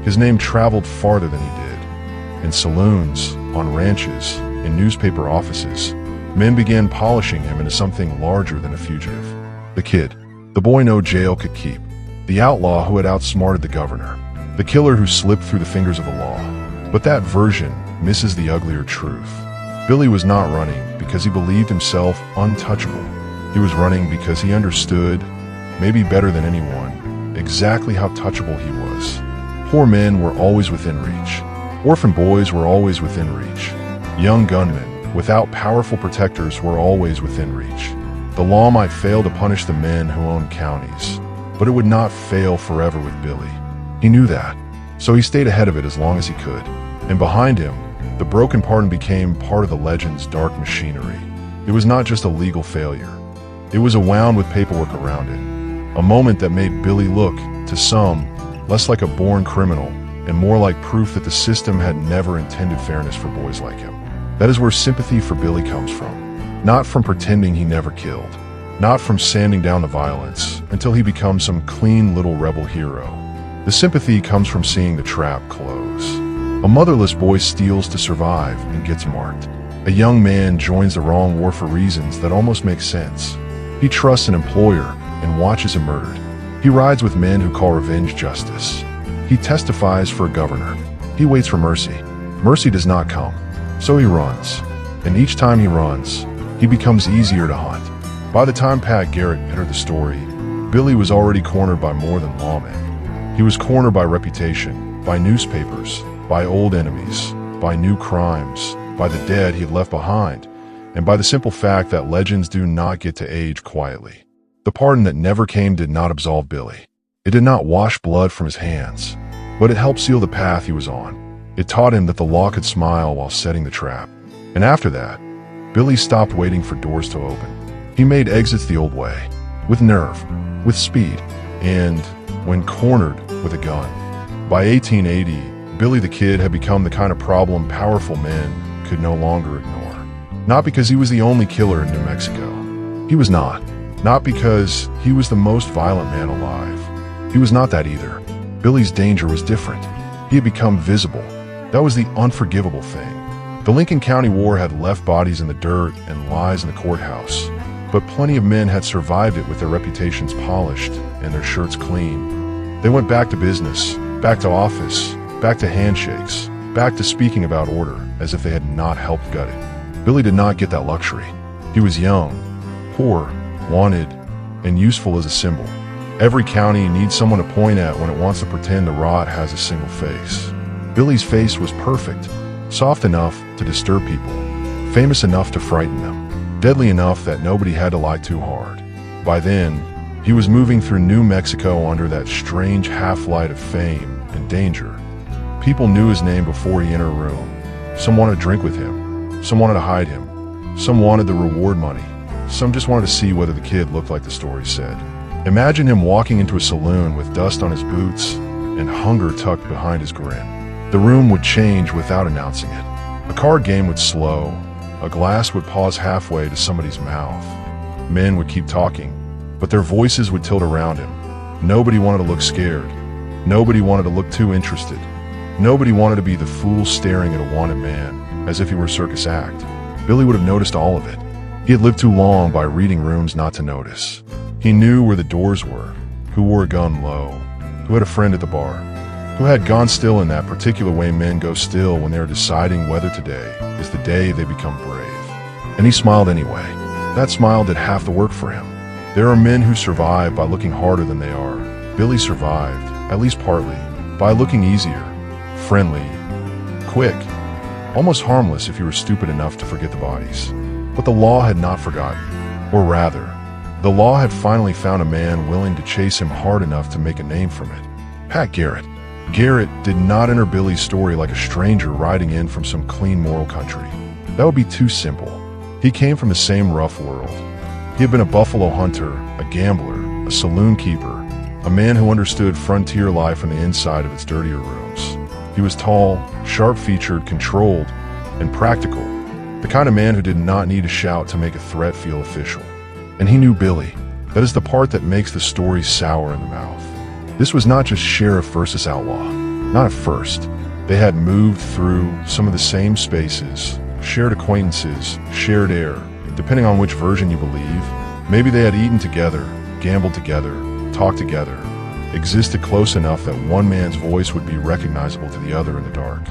His name traveled farther than he did. In saloons, on ranches, in newspaper offices, men began polishing him into something larger than a fugitive. The kid, the boy no jail could keep, the outlaw who had outsmarted the governor, the killer who slipped through the fingers of the law. But that version misses the uglier truth. Billy was not running because he believed himself untouchable. He was running because he understood, maybe better than anyone, exactly how touchable he was. Poor men were always within reach. Orphan boys were always within reach. Young gunmen, without powerful protectors, were always within reach. The law might fail to punish the men who owned counties, but it would not fail forever with Billy. He knew that, so he stayed ahead of it as long as he could. And behind him, the broken pardon became part of the legend's dark machinery. It was not just a legal failure. It was a wound with paperwork around it. A moment that made Billy look, to some, less like a born criminal and more like proof that the system had never intended fairness for boys like him. That is where sympathy for Billy comes from. Not from pretending he never killed. Not from sanding down the violence until he becomes some clean little rebel hero. The sympathy comes from seeing the trap close. A motherless boy steals to survive and gets marked. A young man joins the wrong war for reasons that almost make sense. He trusts an employer and watches him murdered. He rides with men who call revenge justice. He testifies for a governor. He waits for mercy. Mercy does not come, so he runs. And each time he runs, he becomes easier to hunt. By the time Garrett entered the story, Billy was already cornered by more than lawmen. He was cornered by reputation, by newspapers, by old enemies, by new crimes, by the dead he had left behind, and by the simple fact that legends do not get to age quietly. The pardon that never came did not absolve Billy. It did not wash blood from his hands, but it helped seal the path he was on. It taught him that the law could smile while setting the trap. And after that, Billy stopped waiting for doors to open. He made exits the old way, with nerve, with speed, and, when cornered, with a gun. By 1880, Billy the Kid had become the kind of problem powerful men could no longer ignore. Not because he was the only killer in New Mexico. He was not. Not because he was the most violent man alive. He was not that either. Billy's danger was different. He had become visible. That was the unforgivable thing. The Lincoln County War had left bodies in the dirt and lies in the courthouse, but plenty of men had survived it with their reputations polished and their shirts clean. They went back to business, back to office, back to handshakes, back to speaking about order as if they had not helped gut it. Billy did not get that luxury. He was young, poor, wanted, and useful as a symbol. Every county needs someone to point at when it wants to pretend the rot has a single face. Billy's face was perfect, soft enough to disturb people, famous enough to frighten them, deadly enough that nobody had to lie too hard. By then, he was moving through New Mexico under that strange half-light of fame and danger. People knew his name before he entered a room. Some wanted to drink with him. Some wanted to hide him. Some wanted the reward money. Some just wanted to see whether the kid looked like the story said. Imagine him walking into a saloon with dust on his boots and hunger tucked behind his grin. The room would change without announcing it. A card game would slow. A glass would pause halfway to somebody's mouth. Men would keep talking, but their voices would tilt around him. Nobody wanted to look scared. Nobody wanted to look too interested. Nobody wanted to be the fool staring at a wanted man, as if he were a circus act. Billy would have noticed all of it. He had lived too long by reading rooms not to notice. He knew where the doors were, who wore a gun low, who had a friend at the bar, who had gone still in that particular way men go still when they are deciding whether today is the day they become brave. And he smiled anyway. That smile did half the work for him. There are men who survive by looking harder than they are. Billy survived, at least partly, by looking easier, friendly, quick, almost harmless if you were stupid enough to forget the bodies. But the law had not forgotten. Or rather, the law had finally found a man willing to chase him hard enough to make a name from it. Pat Garrett. Garrett did not enter Billy's story like a stranger riding in from some clean moral country. That would be too simple. He came from the same rough world. He had been a buffalo hunter, a gambler, a saloon keeper, a man who understood frontier life on the inside of its dirtier rooms. He was tall, sharp-featured, controlled, and practical, the kind of man who did not need to shout to make a threat feel official. And he knew Billy. That is the part that makes the story sour in the mouth. This was not just sheriff versus outlaw. Not at first. They had moved through some of the same spaces, shared acquaintances, shared air, depending on which version you believe. Maybe they had eaten together, gambled together, talked together, existed close enough that one man's voice would be recognizable to the other in the dark.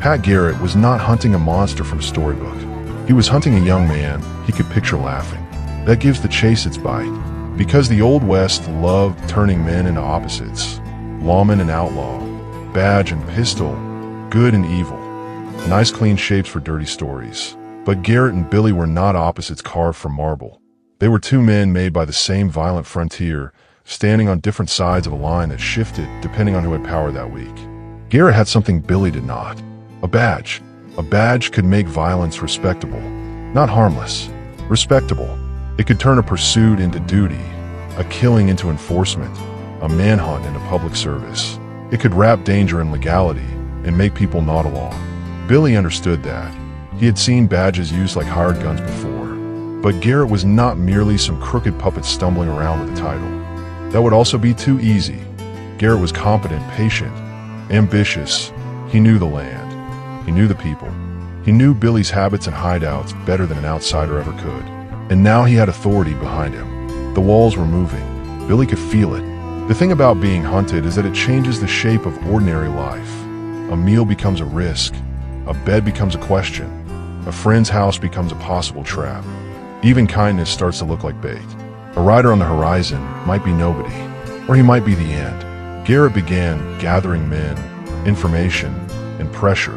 Pat Garrett was not hunting a monster from a storybook. He was hunting a young man he could picture laughing. That gives the chase its bite. Because the Old West loved turning men into opposites. Lawman and outlaw, badge and pistol, good and evil. Nice clean shapes for dirty stories. But Garrett and Billy were not opposites carved from marble. They were two men made by the same violent frontier, standing on different sides of a line that shifted depending on who had power that week. Garrett had something Billy did not. A badge. A badge could make violence respectable. Not harmless. Respectable. It could turn a pursuit into duty, a killing into enforcement, a manhunt into public service. It could wrap danger in legality and make people nod along. Billy understood that. He had seen badges used like hired guns before. But Garrett was not merely some crooked puppet stumbling around with a title. That would also be too easy. Garrett was competent, patient, ambitious. He knew the land. He knew the people. He knew Billy's habits and hideouts better than an outsider ever could. And now he had authority behind him. The walls were moving. Billy could feel it. The thing about being hunted is that it changes the shape of ordinary life. A meal becomes a risk. A bed becomes a question. A friend's house becomes a possible trap. Even kindness starts to look like bait. A rider on the horizon might be nobody, or he might be the end. Garrett began gathering men, information, and pressure.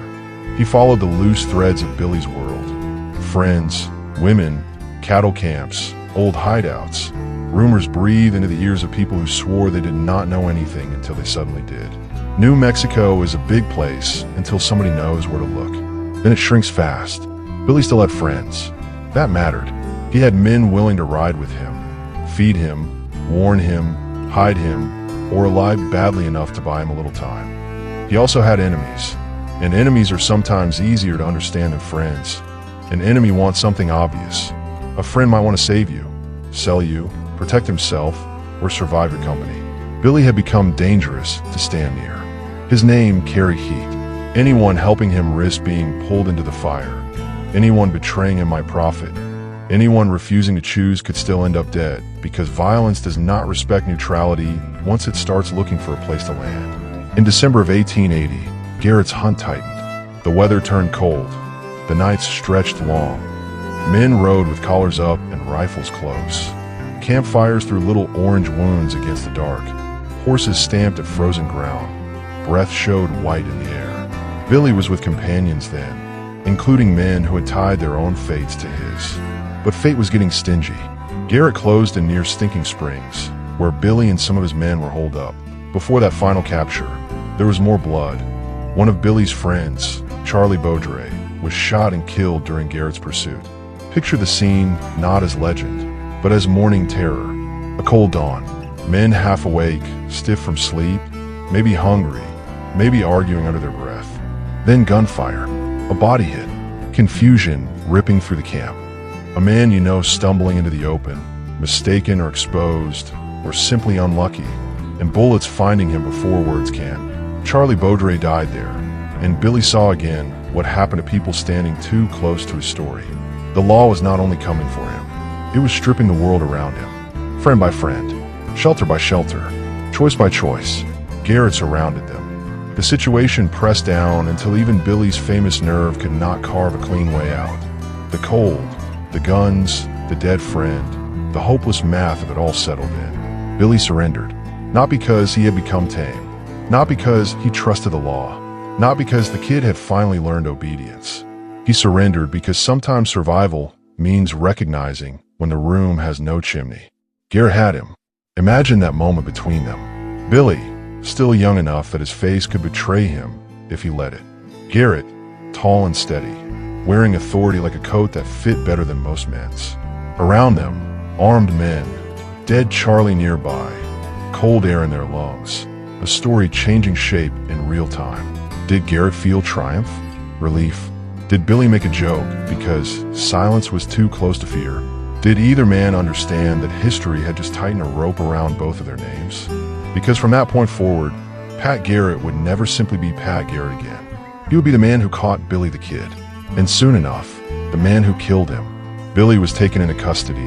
He followed the loose threads of Billy's world. Friends, women, cattle camps, old hideouts. Rumors breathe into the ears of people who swore they did not know anything until they suddenly did. New Mexico is a big place until somebody knows where to look. Then it shrinks fast. Billy still had friends. That mattered. He had men willing to ride with him, feed him, warn him, hide him, or lie badly enough to buy him a little time. He also had enemies. And enemies are sometimes easier to understand than friends. An enemy wants something obvious. A friend might want to save you, sell you, protect himself, or survive your company. Billy had become dangerous to stand near. His name carried heat. Anyone helping him risked being pulled into the fire. Anyone betraying him might profit. Anyone refusing to choose could still end up dead, because violence does not respect neutrality once it starts looking for a place to land. In December of 1880, Garrett's hunt tightened. The weather turned cold. The nights stretched long. Men rode with collars up and rifles close. Campfires threw little orange wounds against the dark. Horses stamped at frozen ground. Breath showed white in the air. Billy was with companions then, including men who had tied their own fates to his. But fate was getting stingy. Garrett closed in near Stinking Springs, where Billy and some of his men were holed up. Before that final capture, there was more blood. One of Billy's friends, Charlie Beaudre, was shot and killed during Garrett's pursuit. Picture the scene not as legend, but as morning terror. A cold dawn, men half awake, stiff from sleep, maybe hungry, maybe arguing under their breath. Then gunfire, a body hit, confusion ripping through the camp. A man you know stumbling into the open, mistaken or exposed, or simply unlucky, and bullets finding him before words can. Charlie Beaudre died there, and Billy saw again what happened to people standing too close to his story. The law was not only coming for him, It was stripping the world around him. Friend by friend, shelter by shelter, choice by choice, Garrett surrounded them. The situation pressed down until even Billy's famous nerve could not carve a clean way out. The cold, the guns, the dead friend, the hopeless math of it all settled in. Billy surrendered, not because he had become tame, not because he trusted the law, not because the kid had finally learned obedience. He surrendered because sometimes survival means recognizing when the room has no chimney. Garrett had him. Imagine that moment between them. Billy, still young enough that his face could betray him if he let it. Garrett, tall and steady, wearing authority like a coat that fit better than most men's. Around them, armed men, dead Charlie nearby, cold air in their lungs, a story changing shape in real time. Did Garrett feel triumph? Relief? Did Billy make a joke because silence was too close to fear? Did either man understand that history had just tightened a rope around both of their names? Because from that point forward, Pat Garrett would never simply be Pat Garrett again. He would be the man who caught Billy the Kid, and soon enough, the man who killed him. Billy was taken into custody,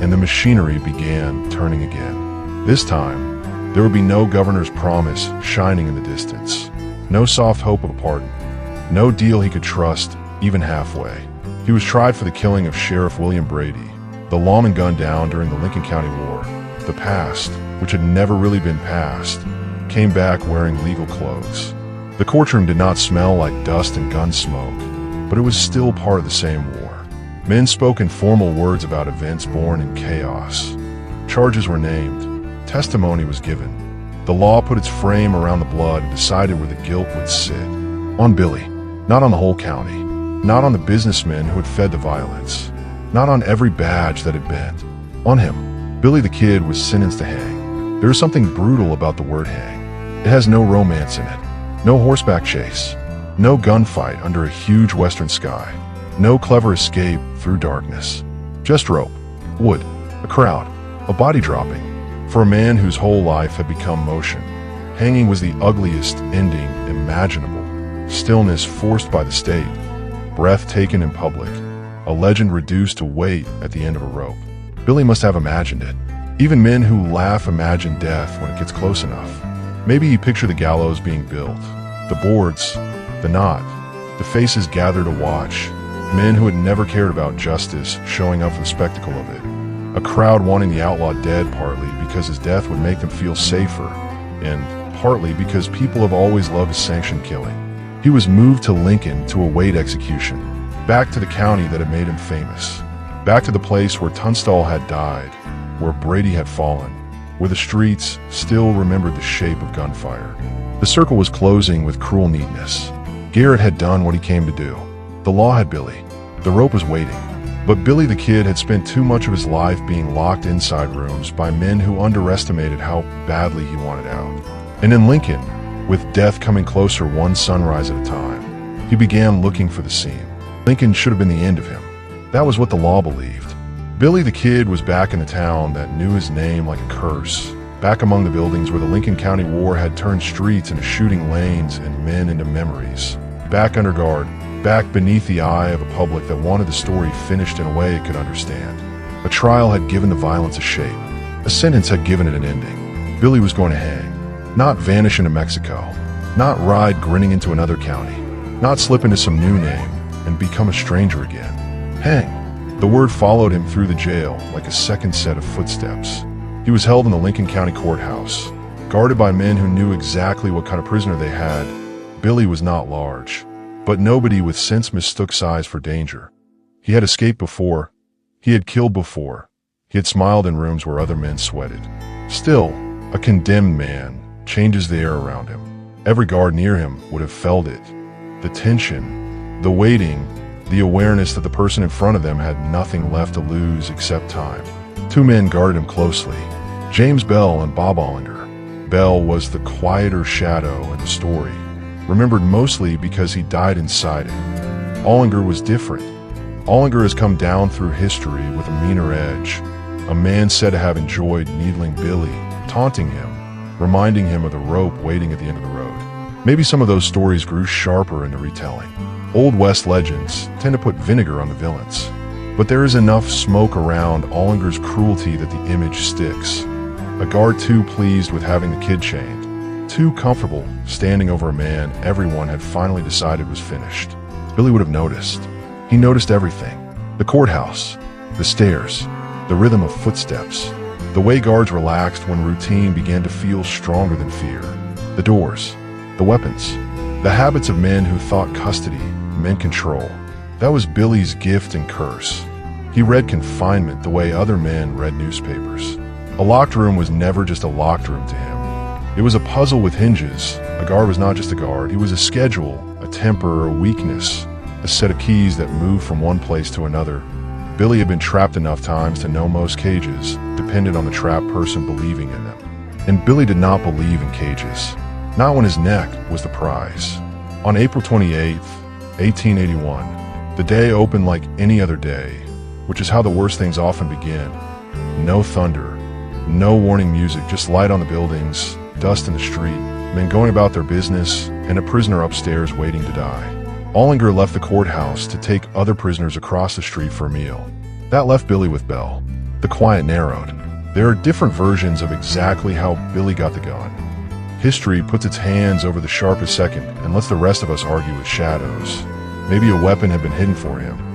and the machinery began turning again. This time, there would be no governor's promise shining in the distance. No soft hope of a pardon. No deal he could trust, even halfway. He was tried for the killing of Sheriff William Brady, the lawman gunned down during the Lincoln County War. The past, which had never really been past, came back wearing legal clothes. The courtroom did not smell like dust and gun smoke, but it was still part of the same war. Men spoke in formal words about events born in chaos. Charges were named. Testimony was given. The law put its frame around the blood and decided where the guilt would sit. On Billy, not on the whole county, not on the businessmen who had fed the violence, not on every badge that had bent. On him, Billy the Kid was sentenced to hang. There is something brutal about the word hang. It has no romance in it, no horseback chase, no gunfight under a huge western sky, no clever escape through darkness. Just rope, wood, a crowd, a body dropping. For a man whose whole life had become motion, hanging was the ugliest ending imaginable. Stillness forced by the state, breath taken in public, a legend reduced to wait at the end of a rope. Billy must have imagined it. Even men who laugh imagine death when it gets close enough. Maybe he pictured the gallows being built, the boards, the knot, the faces gathered to watch, men who had never cared about justice showing up for the spectacle of it. A crowd wanting the outlaw dead partly because his death would make them feel safer, and partly because people have always loved sanctioned killing. He was moved to Lincoln to await execution, back to the county that had made him famous, back to the place where Tunstall had died, where Brady had fallen, where the streets still remembered the shape of gunfire. The circle was closing with cruel neatness. Garrett had done what he came to do. The law had Billy. The rope was waiting. But Billy the Kid had spent too much of his life being locked inside rooms by men who underestimated how badly he wanted out. And in Lincoln, with death coming closer one sunrise at a time, he began looking for the seam. Lincoln should have been the end of him. That was what the law believed. Billy the Kid was back in the town that knew his name like a curse, back among the buildings where the Lincoln County War had turned streets into shooting lanes and men into memories, back under guard, back beneath the eye of a public that wanted the story finished in a way it could understand. A trial had given the violence a shape. A sentence had given it an ending. Billy was going to hang. Not vanish into Mexico. Not ride grinning into another county. Not slip into some new name and become a stranger again. Hang. The word followed him through the jail like a second set of footsteps. He was held in the Lincoln County courthouse, guarded by men who knew exactly what kind of prisoner they had. Billy was not large, but nobody with sense mistook size for danger. He had escaped before. He had killed before. He had smiled in rooms where other men sweated. Still, a condemned man changes the air around him. Every guard near him would have felt it. The tension, the waiting, the awareness that the person in front of them had nothing left to lose except time. Two men guarded him closely, James Bell and Bob Ollinger. Bell was the quieter shadow in the story, remembered mostly because he died inside it. Ollinger was different. Ollinger has come down through history with a meaner edge, a man said to have enjoyed needling Billy, taunting him, reminding him of the rope waiting at the end of the road. Maybe some of those stories grew sharper in the retelling. Old West legends tend to put vinegar on the villains. But there is enough smoke around Ollinger's cruelty that the image sticks. A guard too pleased with having the kid chained, too comfortable standing over a man everyone had finally decided was finished. Billy would have noticed. He noticed everything. The courthouse, the stairs, the rhythm of footsteps, the way guards relaxed when routine began to feel stronger than fear, the doors, the weapons, the habits of men who thought custody meant control. That was Billy's gift and curse. He read confinement the way other men read newspapers. A locked room was never just a locked room to him. It was a puzzle with hinges. A guard was not just a guard. He was a schedule, a temper, a weakness, a set of keys that moved from one place to another. Billy had been trapped enough times to know most cages depended on the trapped person believing in them. And Billy did not believe in cages. Not when his neck was the prize. On April 28, 1881, the day opened like any other day, which is how the worst things often begin. No thunder, no warning music, just light on the buildings, dust in the street, men going about their business, and a prisoner upstairs waiting to die. Ollinger left the courthouse to take other prisoners across the street for a meal. That left Billy with Bell. The quiet narrowed. There are different versions of exactly how Billy got the gun. History puts its hands over the sharpest second and lets the rest of us argue with shadows. Maybe a weapon had been hidden for him.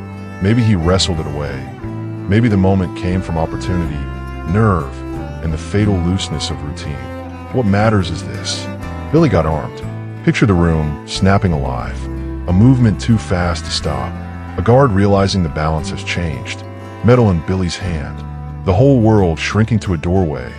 Maybe he wrestled it away. Maybe the moment came from opportunity, nerve, and the fatal looseness of routine. What matters is this. Billy got armed. Picture the room, snapping alive. A movement too fast to stop. A guard realizing the balance has changed. Metal in Billy's hand. The whole world shrinking to a doorway.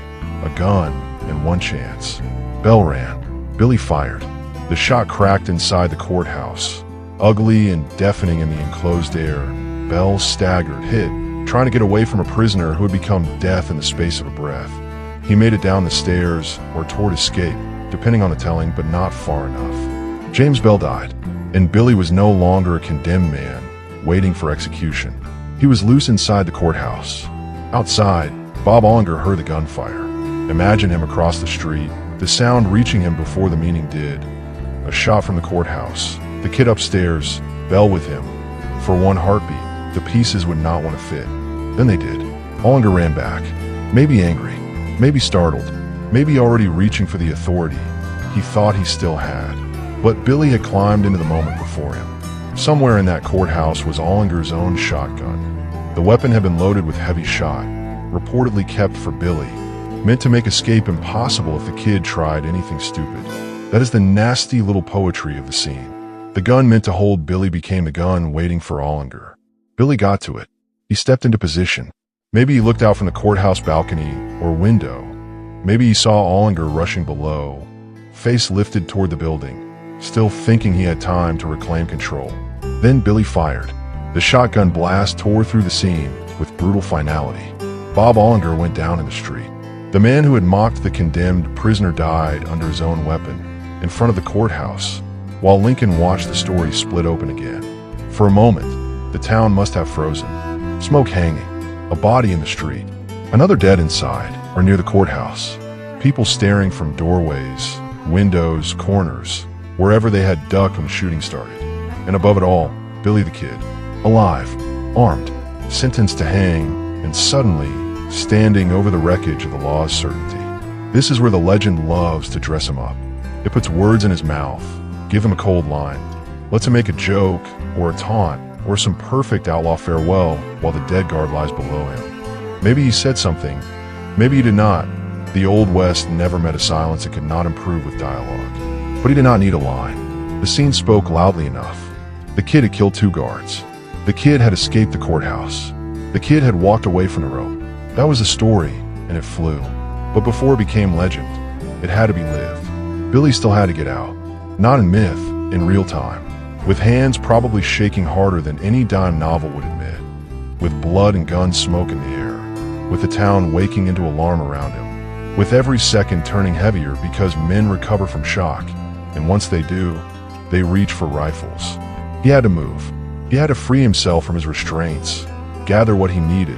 A gun and one chance. Bell rang. Billy fired. The shot cracked inside the courthouse. Ugly and deafening in the enclosed air. Bell staggered, hit, trying to get away from a prisoner who had become death in the space of a breath. He made it down the stairs or toward escape, depending on the telling, but not far enough. James Bell died, and Billy was no longer a condemned man, waiting for execution. He was loose inside the courthouse. Outside, Bob Ollinger heard the gunfire. Imagine him across the street, the sound reaching him before the meaning did. A shot from the courthouse. The kid upstairs, Bell with him. For one heartbeat, the pieces would not want to fit. Then they did. Ollinger ran back. Maybe angry, maybe startled, maybe already reaching for the authority he thought he still had. But Billy had climbed into the moment before him. Somewhere in that courthouse was Ollinger's own shotgun. The weapon had been loaded with heavy shot, reportedly kept for Billy, meant to make escape impossible if the kid tried anything stupid. That is the nasty little poetry of the scene. The gun meant to hold Billy became the gun waiting for Ollinger. Billy got to it. He stepped into position. Maybe he looked out from the courthouse balcony or window. Maybe he saw Ollinger rushing below, face lifted toward the building, still thinking he had time to reclaim control. Then Billy fired. The shotgun blast tore through the scene with brutal finality. Bob Ollinger went down in the street. The man who had mocked the condemned prisoner died under his own weapon, in front of the courthouse, while Lincoln watched the story split open again. For a moment, the town must have frozen. Smoke hanging, a body in the street, another dead inside or near the courthouse, people staring from doorways, windows, corners, wherever they had ducked when the shooting started. And above it all, Billy the Kid, alive, armed, sentenced to hang, and suddenly standing over the wreckage of the law's certainty. This is where the legend loves to dress him up. It puts words in his mouth, give him a cold line, lets him make a joke or a taunt or some perfect outlaw farewell while the dead guard lies below him. Maybe he said something, maybe he did not. The Old West never met a silence it could not improve with dialogue. But he did not need a line. The scene spoke loudly enough. The kid had killed 2 guards. The kid had escaped the courthouse. The kid had walked away from the rope. That was a story, and it flew. But before it became legend, it had to be lived. Billy still had to get out. Not in myth, in real time. With hands probably shaking harder than any dime novel would admit. With blood and gun smoke in the air. With the town waking into alarm around him. With every second turning heavier because men recover from shock. And once they do, they reach for rifles. He had to move. He had to free himself from his restraints. Gather what he needed.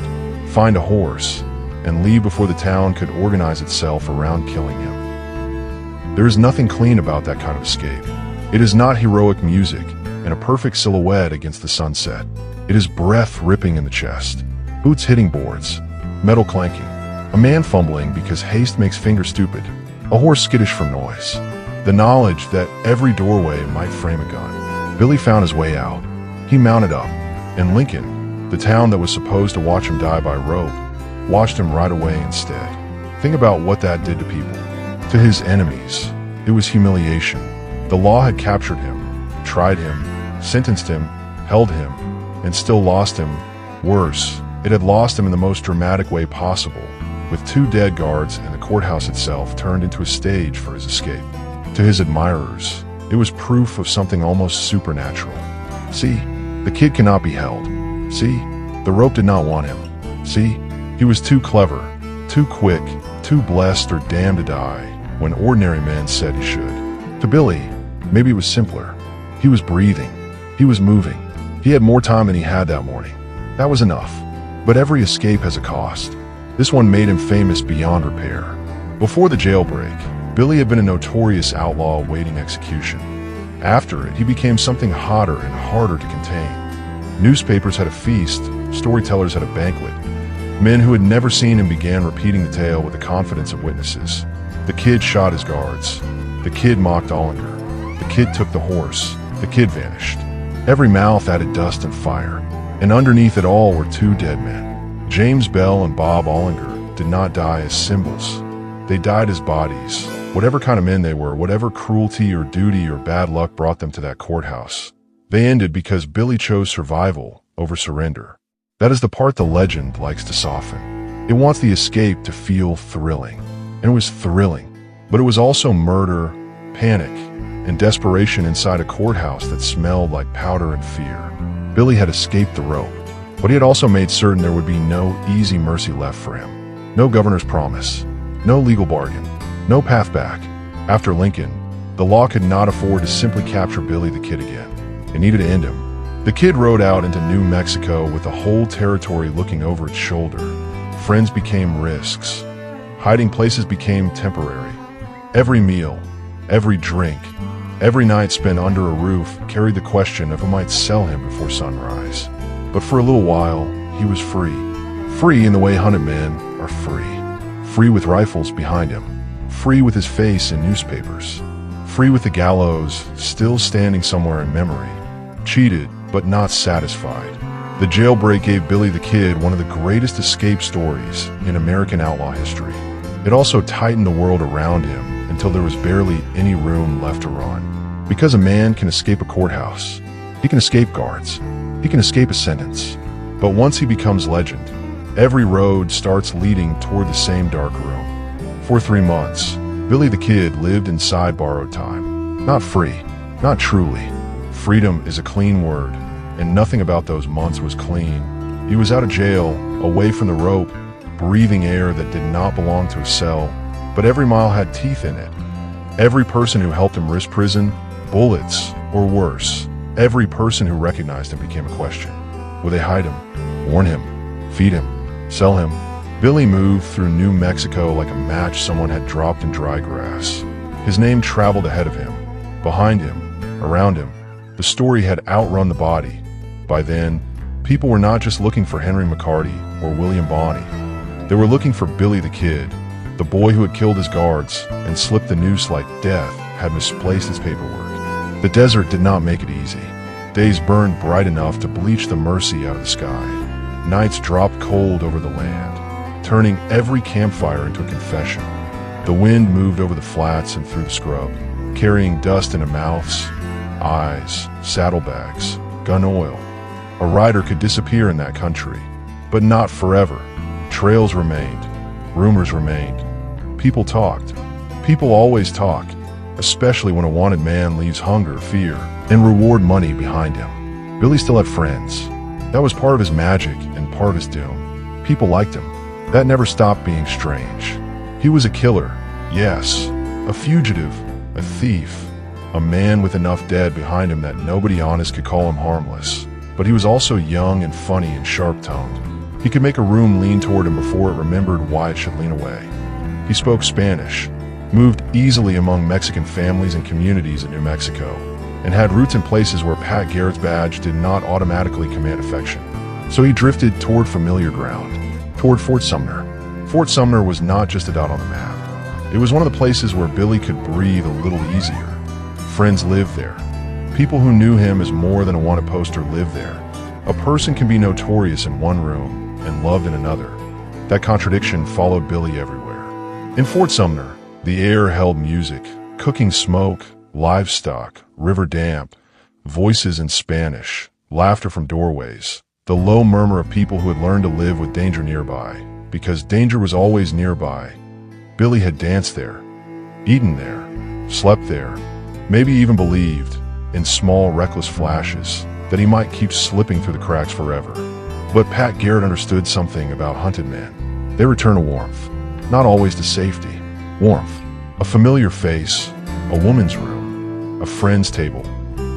Find a horse. And leave before the town could organize itself around killing him. There is nothing clean about that kind of escape. It is not heroic music and a perfect silhouette against the sunset. It is breath ripping in the chest, boots hitting boards, metal clanking, a man fumbling because haste makes fingers stupid, a horse skittish from noise. The knowledge that every doorway might frame a gun. Billy found his way out. He mounted up, and Lincoln, the town that was supposed to watch him die by rope, watched him right away instead. Think about what that did to people. To his enemies, it was humiliation. The law had captured him, tried him, sentenced him, held him, and still lost him. Worse, it had lost him in the most dramatic way possible, with 2 dead guards and the courthouse itself turned into a stage for his escape. To his admirers, it was proof of something almost supernatural. See, the kid cannot be held. See, the rope did not want him. See, he was too clever, too quick, too blessed or damned to die when ordinary men said he should. To Billy, maybe it was simpler. He was breathing. He was moving. He had more time than he had that morning. That was enough. But every escape has a cost. This one made him famous beyond repair. Before the jailbreak, Billy had been a notorious outlaw awaiting execution. After it, he became something hotter and harder to contain. Newspapers had a feast, storytellers had a banquet. Men who had never seen him began repeating the tale with the confidence of witnesses. The kid shot his guards. The kid mocked Ollinger. The kid took the horse. The kid vanished. Every mouth added dust and fire, and underneath it all were 2 dead men. James Bell and Bob Ollinger did not die as symbols. They died as bodies. Whatever kind of men they were, whatever cruelty or duty or bad luck brought them to that courthouse, they ended because Billy chose survival over surrender. That is the part the legend likes to soften. It wants the escape to feel thrilling. And it was thrilling, but it was also murder, panic, and desperation inside a courthouse that smelled like powder and fear. Billy had escaped the rope, but he had also made certain there would be no easy mercy left for him. No governor's promise, no legal bargain, no path back. After Lincoln, the law could not afford to simply capture Billy the Kid again. It needed to end him. The kid rode out into New Mexico with the whole territory looking over its shoulder. Friends became risks. Hiding places became temporary. Every meal, every drink, every night spent under a roof carried the question of who might sell him before sunrise. But for a little while, he was free. Free in the way hunted men are free. Free with rifles behind him. Free with his face in newspapers. Free with the gallows still standing somewhere in memory. Cheated, but not satisfied. The jailbreak gave Billy the Kid one of the greatest escape stories in American outlaw history. It also tightened the world around him until there was barely any room left to run. Because a man can escape a courthouse, he can escape guards, he can escape a sentence. But once he becomes legend, every road starts leading toward the same dark room. For 3 months, Billy the Kid lived inside borrowed time. Not free, not truly. Freedom is a clean word, and nothing about those months was clean. He was out of jail, away from the rope, breathing air that did not belong to a cell, but every mile had teeth in it. Every person who helped him risk prison, bullets, or worse, every person who recognized him became a question. Would they hide him, warn him, feed him, sell him? Billy moved through New Mexico like a match someone had dropped in dry grass. His name traveled ahead of him, behind him, around him. The story had outrun the body. By then, people were not just looking for Henry McCarty or William Bonney. They were looking for Billy the Kid, the boy who had killed his guards and slipped the noose like death had misplaced his paperwork. The desert did not make it easy. Days burned bright enough to bleach the mercy out of the sky. Nights dropped cold over the land, turning every campfire into a confession. The wind moved over the flats and through the scrub, carrying dust into mouths, eyes, saddlebags, gun oil. A rider could disappear in that country, but not forever. Trails remained. Rumors remained. People talked. People always talk, especially when a wanted man leaves hunger, fear, and reward money behind him. Billy still had friends. That was part of his magic and part of his doom. People liked him. That never stopped being strange. He was a killer, yes, a fugitive, a thief, a man with enough dead behind him that nobody honest could call him harmless. But he was also young and funny and sharp-toned. He could make a room lean toward him before it remembered why it should lean away. He spoke Spanish, moved easily among Mexican families and communities in New Mexico, and had roots in places where Pat Garrett's badge did not automatically command affection. So he drifted toward familiar ground, toward Fort Sumner. Fort Sumner was not just a dot on the map. It was one of the places where Billy could breathe a little easier. Friends lived there. People who knew him as more than a wanted poster lived there. A person can be notorious in one room and loved in another. That contradiction followed Billy everywhere. In Fort Sumner, the air held music, cooking smoke, livestock, river damp, voices in Spanish, laughter from doorways, the low murmur of people who had learned to live with danger nearby, because danger was always nearby. Billy had danced there, eaten there, slept there, maybe even believed, in small reckless flashes, that he might keep slipping through the cracks forever. But Pat Garrett understood something about hunted men. They return to warmth, not always to safety. Warmth, a familiar face, a woman's room, a friend's table,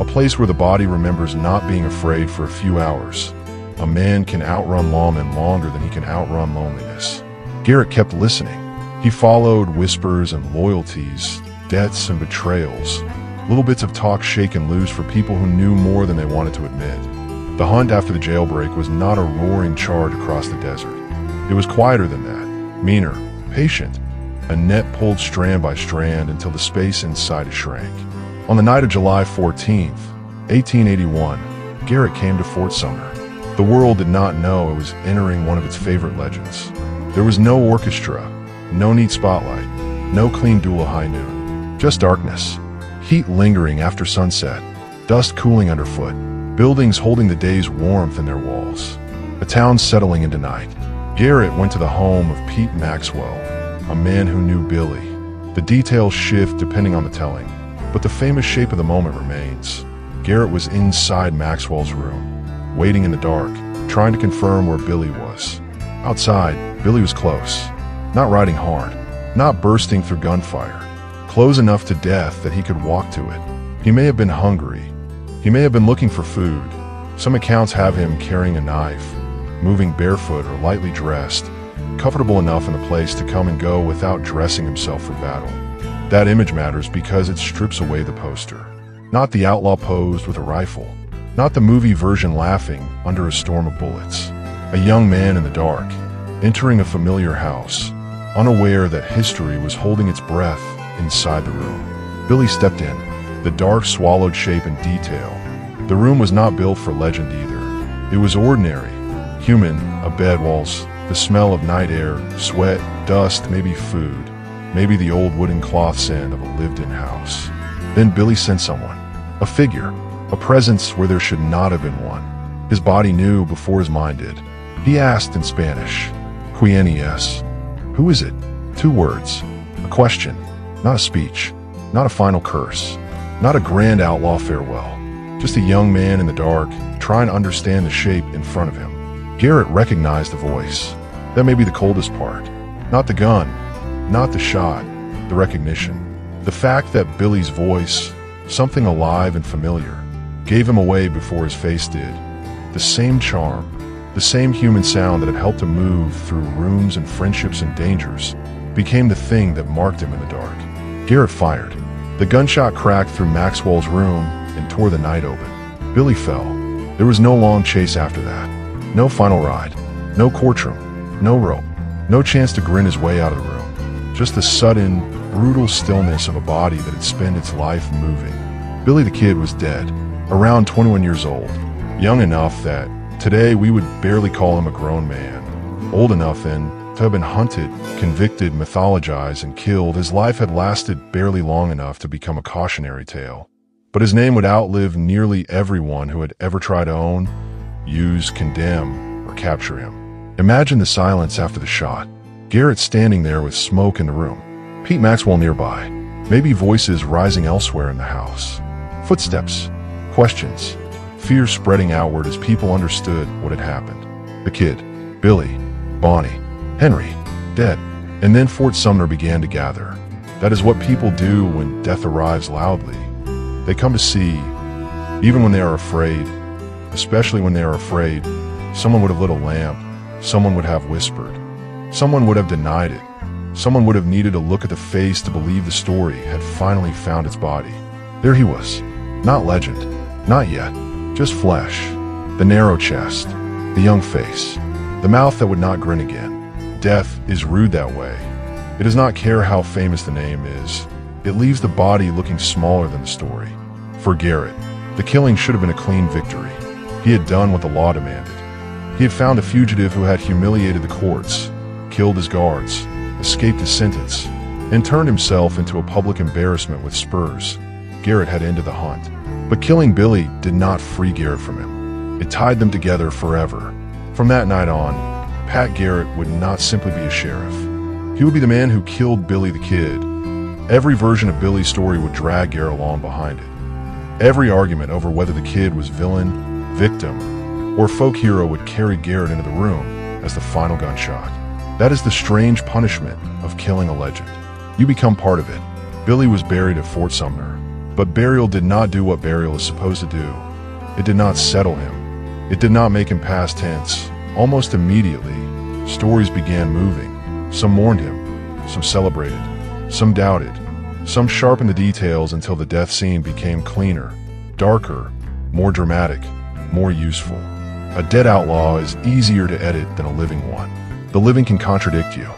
a place where the body remembers not being afraid for a few hours. A man can outrun lawmen longer than he can outrun loneliness. Garrett kept listening. He followed whispers and loyalties, debts and betrayals, little bits of talk shaken loose for people who knew more than they wanted to admit. The hunt after the jailbreak was not a roaring charge across the desert. It was quieter than that, meaner, patient, a net pulled strand by strand until the space inside it shrank. On the night of July 14th, 1881, Garrett came to Fort Sumner. The world did not know it was entering one of its favorite legends. There was no orchestra, no neat spotlight, no clean duel at high noon, just darkness. Heat lingering after sunset, dust cooling underfoot, buildings holding the day's warmth in their walls. A town settling into night. Garrett went to the home of Pete Maxwell, a man who knew Billy. The details shift depending on the telling, but the famous shape of the moment remains. Garrett was inside Maxwell's room, waiting in the dark, trying to confirm where Billy was. Outside, Billy was close, not riding hard, not bursting through gunfire. Close enough to death that he could walk to it. He may have been hungry. He may have been looking for food. Some accounts have him carrying a knife, moving barefoot or lightly dressed, comfortable enough in the place to come and go without dressing himself for battle. That image matters because it strips away the poster. Not the outlaw posed with a rifle. Not the movie version laughing under a storm of bullets. A young man in the dark, entering a familiar house, unaware that history was holding its breath inside the room. Billy stepped in, the dark swallowed shape and detail. The room was not built for legend either. It was ordinary, human, a bed, walls, the smell of night air, sweat, dust, maybe food, maybe the old wooden cloth scent of a lived-in house. Then Billy sensed someone, a figure, a presence where there should not have been one. His body knew before his mind did. He asked in Spanish, "Quién es?" Who is it? 2 words, a question. Not a speech, not a final curse, not a grand outlaw farewell, just a young man in the dark trying to understand the shape in front of him. Garrett recognized the voice. That may be the coldest part. Not the gun, not the shot, the recognition. The fact that Billy's voice, something alive and familiar, gave him away before his face did. The same charm, the same human sound that had helped him move through rooms and friendships and dangers, became the thing that marked him in the dark. Garrett fired. The gunshot cracked through Maxwell's room and tore the night open. Billy fell. There was no long chase after that. No final ride. No courtroom. No rope. No chance to grin his way out of the room. Just the sudden, brutal stillness of a body that had spent its life moving. Billy the Kid was dead, around 21 years old. Young enough that today we would barely call him a grown man. Old enough then to have been hunted, convicted, mythologized, and killed. His life had lasted barely long enough to become a cautionary tale. But his name would outlive nearly everyone who had ever tried to own, use, condemn, or capture him. Imagine the silence after the shot. Garrett standing there with smoke in the room. Pete Maxwell nearby. Maybe voices rising elsewhere in the house. Footsteps. Questions. Fear spreading outward as people understood what had happened. The kid. Billy. Bonnie. Henry, dead. And then Fort Sumner began to gather. That is what people do when death arrives loudly. They come to see, even when they are afraid, especially when they are afraid. Someone would have lit a lamp, someone would have whispered, someone would have denied it, someone would have needed to look at the face to believe the story had finally found its body. There he was, Not legend. Not yet. Just flesh. The narrow chest. The young face. The mouth that would not grin again. Death is rude that way. It does not care how famous the name is. It leaves the body looking smaller than the story. For Garrett, the killing should have been a clean victory. He had done what the law demanded. He had found a fugitive who had humiliated the courts, killed his guards, escaped his sentence, and turned himself into a public embarrassment with spurs. Garrett had ended the hunt. But killing Billy did not free Garrett from him. It tied them together forever. From that night on, Pat Garrett would not simply be a sheriff. He would be the man who killed Billy the Kid. Every version of Billy's story would drag Garrett along behind it. Every argument over whether the kid was villain, victim, or folk hero would carry Garrett into the room as the final gunshot. That is the strange punishment of killing a legend. You become part of it. Billy was buried at Fort Sumner, but burial did not do what burial is supposed to do. It did not settle him. It did not make him past tense. Almost immediately, stories began moving. Some mourned him, some celebrated, some doubted, some sharpened the details until the death scene became cleaner, darker, more dramatic, more useful. A dead outlaw is easier to edit than a living one. The living can contradict you.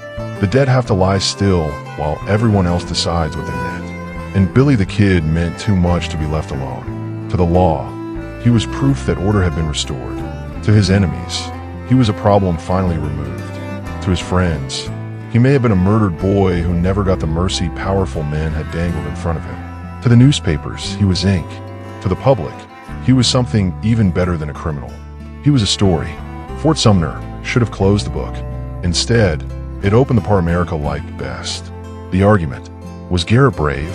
The dead have to lie still while everyone else decides what they meant. And Billy the Kid meant too much to be left alone. To the law, he was proof that order had been restored. To his enemies, he was a problem finally removed. To his friends, he may have been a murdered boy who never got the mercy powerful men had dangled in front of him. To the newspapers, he was ink. To the public, he was something even better than a criminal. He was a story. Fort Sumner should have closed the book. Instead, it opened the part America liked best. The argument. Was Garrett brave?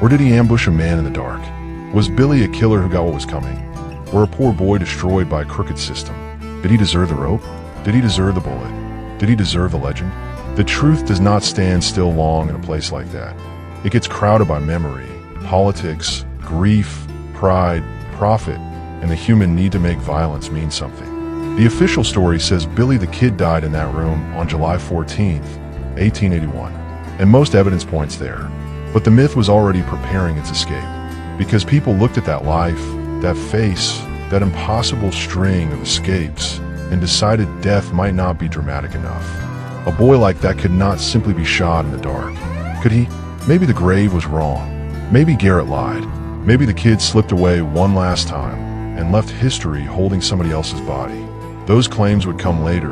Or did he ambush a man in the dark? Was Billy a killer who got what was coming? Or a poor boy destroyed by a crooked system? Did he deserve the rope? Did he deserve the bullet? Did he deserve the legend? The truth does not stand still long in a place like that. It gets crowded by memory, politics, grief, pride, profit, and the human need to make violence mean something. The official story says Billy the Kid died in that room on July 14th, 1881, and most evidence points there. But the myth was already preparing its escape, because people looked at that life, that face, that impossible string of escapes, and decided death might not be dramatic enough. A boy like that could not simply be shot in the dark. Could he? Maybe the grave was wrong. Maybe Garrett lied. Maybe the kid slipped away one last time and left history holding somebody else's body. Those claims would come later,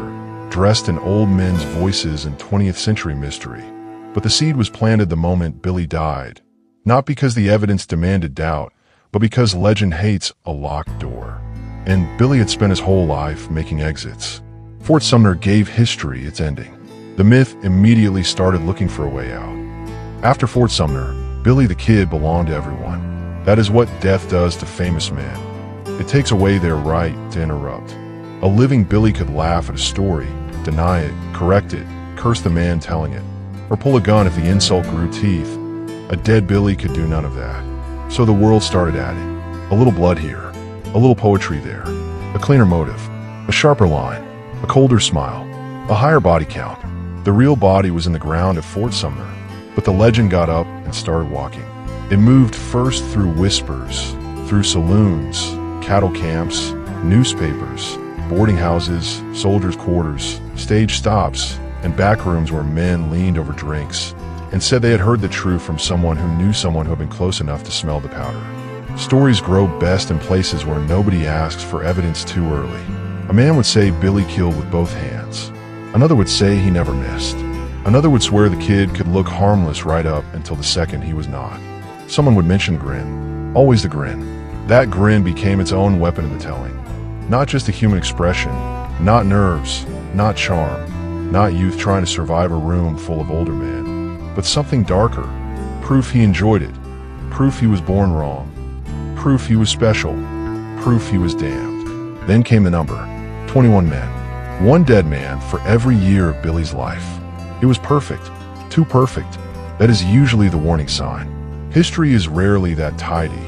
dressed in old men's voices and 20th century mystery. But the seed was planted the moment Billy died. Not because the evidence demanded doubt, but because legend hates a locked door. And Billy had spent his whole life making exits. Fort Sumner gave history its ending. The myth immediately started looking for a way out. After Fort Sumner, Billy the Kid belonged to everyone. That is what death does to famous men. It takes away their right to interrupt. A living Billy could laugh at a story, deny it, correct it, curse the man telling it, or pull a gun if the insult grew teeth. A dead Billy could do none of that. So the world started adding. A little blood here, a little poetry there, a cleaner motive, a sharper line, a colder smile, a higher body count. The real body was in the ground at Fort Sumner, but the legend got up and started walking. It moved first through whispers, through saloons, cattle camps, newspapers, boarding houses, soldiers' quarters, stage stops, and back rooms where men leaned over drinks and said they had heard the truth from someone who knew someone who had been close enough to smell the powder. Stories grow best in places where nobody asks for evidence too early. A man would say Billy killed with both hands. Another would say he never missed. Another would swear the kid could look harmless right up until the second he was not. Someone would mention the grin. Always the grin. That grin became its own weapon in the telling. Not just a human expression, not nerves, not charm, not youth trying to survive a room full of older men, but something darker. Proof he enjoyed it. Proof he was born wrong. Proof he was special. Proof he was damned. Then came the number. 21 men. One dead man for every year of Billy's life. It was perfect. Too perfect. That is usually the warning sign. History is rarely that tidy.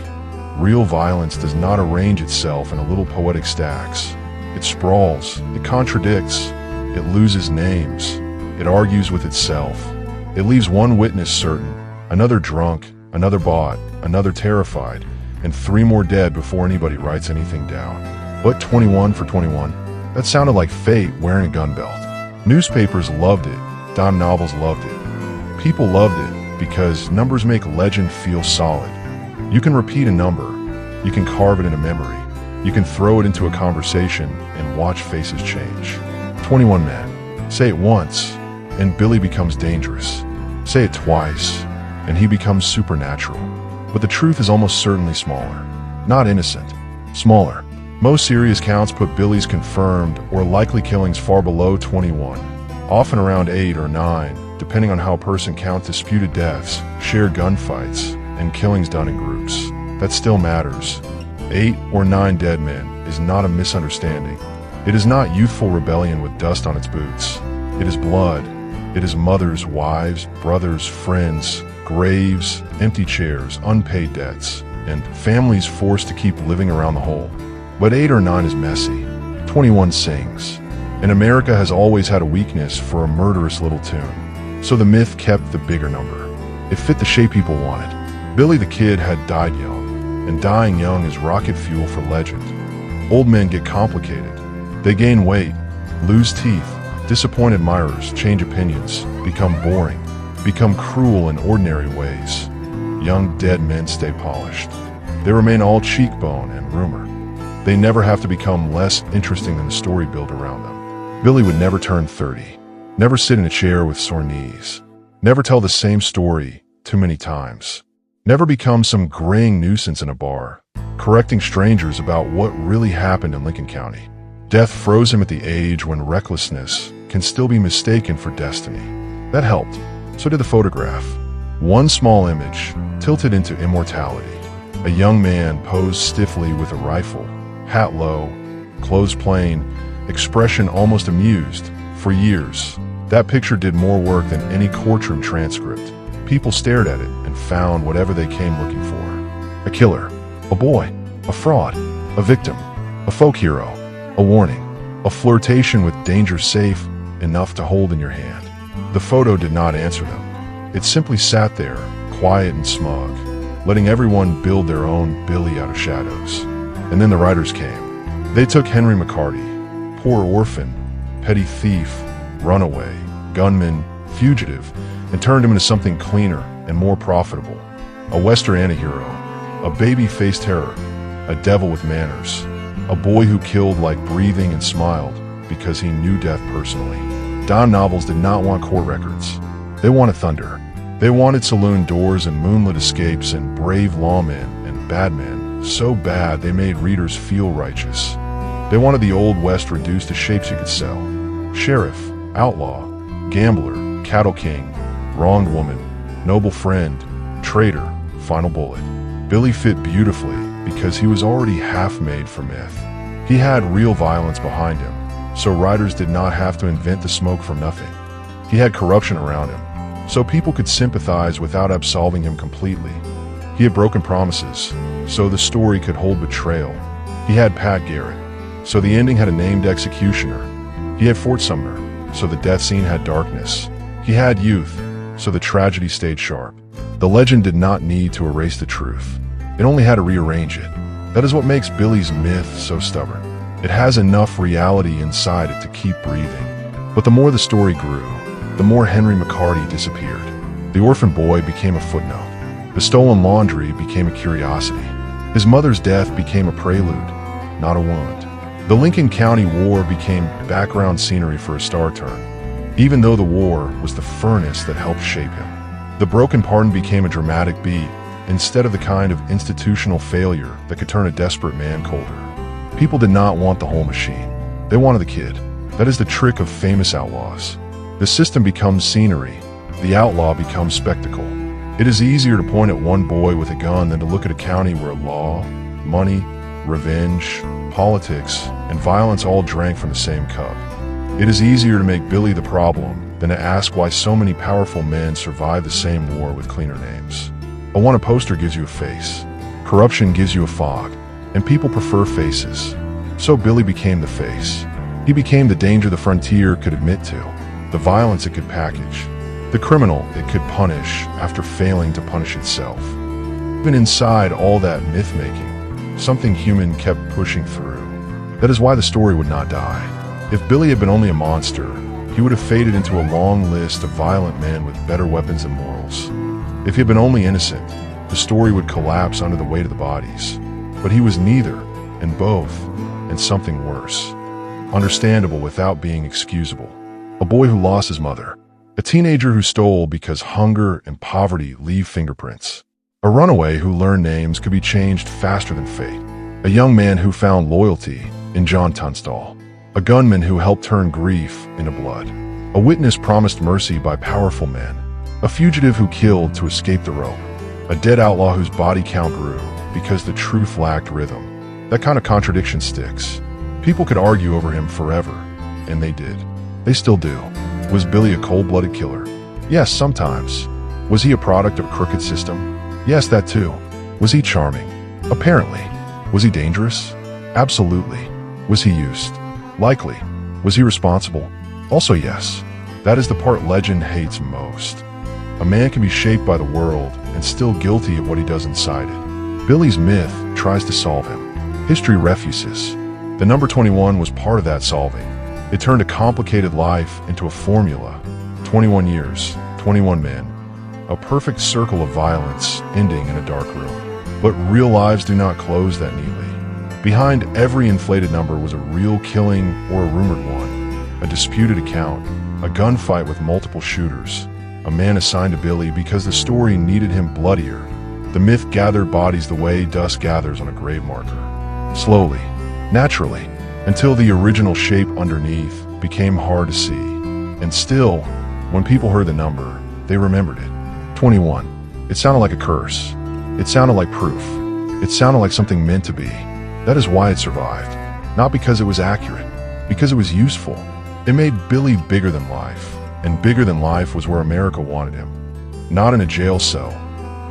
Real violence does not arrange itself in a little poetic stacks. It sprawls. It contradicts. It loses names. It argues with itself. It leaves one witness certain, another drunk, another bought, another terrified, and 3 more dead before anybody writes anything down. What, 21 for 21? That sounded like fate wearing a gun belt. Newspapers loved it. Dime novels loved it. People loved it because numbers make legend feel solid. You can repeat a number. You can carve it into memory. You can throw it into a conversation and watch faces change. 21 men. Say it once, and Billy becomes dangerous. Say it twice, and he becomes supernatural. But the truth is almost certainly smaller. Not innocent. Smaller. Most serious counts put Billy's confirmed or likely killings far below 21, often around 8 or 9, depending on how a person counts disputed deaths, shared gunfights, and killings done in groups. That still matters. 8 or 9 dead men is not a misunderstanding. It is not youthful rebellion with dust on its boots. It is blood. It is mothers, wives, brothers, friends, graves, empty chairs, unpaid debts, and families forced to keep living around the hole. But 8 or 9 is messy. 21 sings. And America has always had a weakness for a murderous little tune. So the myth kept the bigger number. It fit the shape people wanted. Billy the Kid had died young, and dying young is rocket fuel for legend. Old men get complicated. They gain weight, lose teeth, disappoint admirers, change opinions, become boring, become cruel in ordinary ways. Young dead men stay polished. They remain all cheekbone and rumor. They never have to become less interesting than the story built around them. Billy would never turn 30, never sit in a chair with sore knees, never tell the same story too many times, never become some graying nuisance in a bar, correcting strangers about what really happened in Lincoln County. Death froze him at the age when recklessness can still be mistaken for destiny. That helped. So did the photograph. One small image, tilted into immortality. A young man posed stiffly with a rifle, hat low, clothes plain, expression almost amused. For years, that picture did more work than any courtroom transcript. People stared at it and found whatever they came looking for. A killer, a boy, a fraud, a victim, a folk hero, a warning, a flirtation with danger safe enough to hold in your hand. The photo did not answer them. It simply sat there, quiet and smug, letting everyone build their own Billy out of shadows. And then the writers came. They took Henry McCarty, poor orphan, petty thief, runaway, gunman, fugitive, and turned him into something cleaner and more profitable. A Western antihero, a baby-faced terror, a devil with manners, a boy who killed like breathing and smiled because he knew death personally. Dime novels did not want court records. They wanted thunder. They wanted saloon doors and moonlit escapes and brave lawmen and bad men, so bad they made readers feel righteous. They wanted the Old West reduced to shapes you could sell. Sheriff, outlaw, gambler, cattle king, wronged woman, noble friend, traitor, final bullet. Billy fit beautifully because he was already half made for myth. He had real violence behind him, so writers did not have to invent the smoke from nothing. He had corruption around him, so people could sympathize without absolving him completely. He had broken promises, so the story could hold betrayal. He had P.I.T. Garrett, so the ending had a named executioner. He had Fort Sumner, so the death scene had darkness. He had youth, so the tragedy stayed sharp. The legend did not need to erase the truth. It only had to rearrange it. That is what makes Billy's myth so stubborn. It has enough reality inside it to keep breathing. But the more the story grew, the more Henry McCarty disappeared. The orphan boy became a footnote. The stolen laundry became a curiosity. His mother's death became a prelude, not a wound. The Lincoln County War became background scenery for a star turn, even though the war was the furnace that helped shape him. The broken pardon became a dramatic beat, instead of the kind of institutional failure that could turn a desperate man colder. People did not want the whole machine. They wanted the kid. That is the trick of famous outlaws. The system becomes scenery. The outlaw becomes spectacle. It is easier to point at one boy with a gun than to look at a county where law, money, revenge, politics, and violence all drank from the same cup. It is easier to make Billy the problem than to ask why so many powerful men survived the same war with cleaner names. A wanted poster gives you a face. Corruption gives you a fog, and people prefer faces. So Billy became the face. He became the danger the frontier could admit to, the violence it could package, the criminal it could punish after failing to punish itself. Even inside all that myth-making, something human kept pushing through. That is why the story would not die. If Billy had been only a monster, he would have faded into a long list of violent men with better weapons and morals. If he had been only innocent, the story would collapse under the weight of the bodies. But he was neither, and both, and something worse. Understandable without being excusable. A boy who lost his mother. A teenager who stole because hunger and poverty leave fingerprints. A runaway who learned names could be changed faster than fate. A young man who found loyalty in John Tunstall. A gunman who helped turn grief into blood. A witness promised mercy by powerful men. A fugitive who killed to escape the rope. A dead outlaw whose body count grew because the truth lacked rhythm. That kind of contradiction sticks. People could argue over him forever, and they did. They still do. Was Billy a cold-blooded killer? Yes, sometimes. Was he a product of a crooked system? Yes, that too. Was he charming? Apparently. Was he dangerous? Absolutely. Was he used? Likely. Was he responsible? Also yes. That is the part legend hates most. A man can be shaped by the world and still guilty of what he does inside it. Billy's myth tries to solve him. History refuses. The number 21 was part of that solving. It turned a complicated life into a formula. 21 years, 21 men. A perfect circle of violence ending in a dark room. But real lives do not close that neatly. Behind every inflated number was a real killing or a rumored one. A disputed account. A gunfight with multiple shooters. A man assigned to Billy because the story needed him bloodier. The myth gathered bodies the way dust gathers on a grave marker. Slowly, naturally, until the original shape underneath became hard to see. And still, when people heard the number, they remembered it. 21. It sounded like a curse. It sounded like proof. It sounded like something meant to be. That is why it survived. Not because it was accurate, because it was useful. It made Billy bigger than life, and bigger than life was where America wanted him. Not in a jail cell,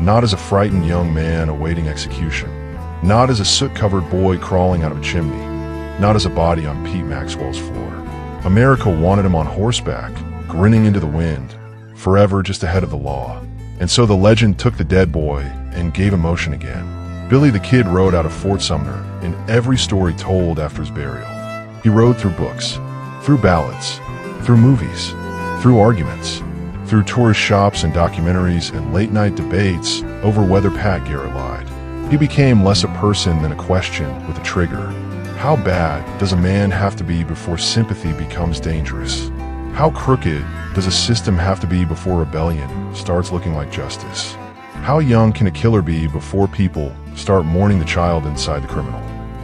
not as a frightened young man awaiting execution, not as a soot-covered boy crawling out of a chimney, not as a body on Pete Maxwell's floor. America wanted him on horseback, grinning into the wind, forever just ahead of the law. And so the legend took the dead boy and gave emotion again. Billy the Kid rode out of Fort Sumner in every story told after his burial. He rode through books, through ballads, through movies, through arguments, through tourist shops and documentaries and late-night debates over whether Garrett lied. He became less a person than a question with a trigger. How bad does a man have to be before sympathy becomes dangerous? How crooked does a system have to be before rebellion starts looking like justice? How young can a killer be before people start mourning the child inside the criminal?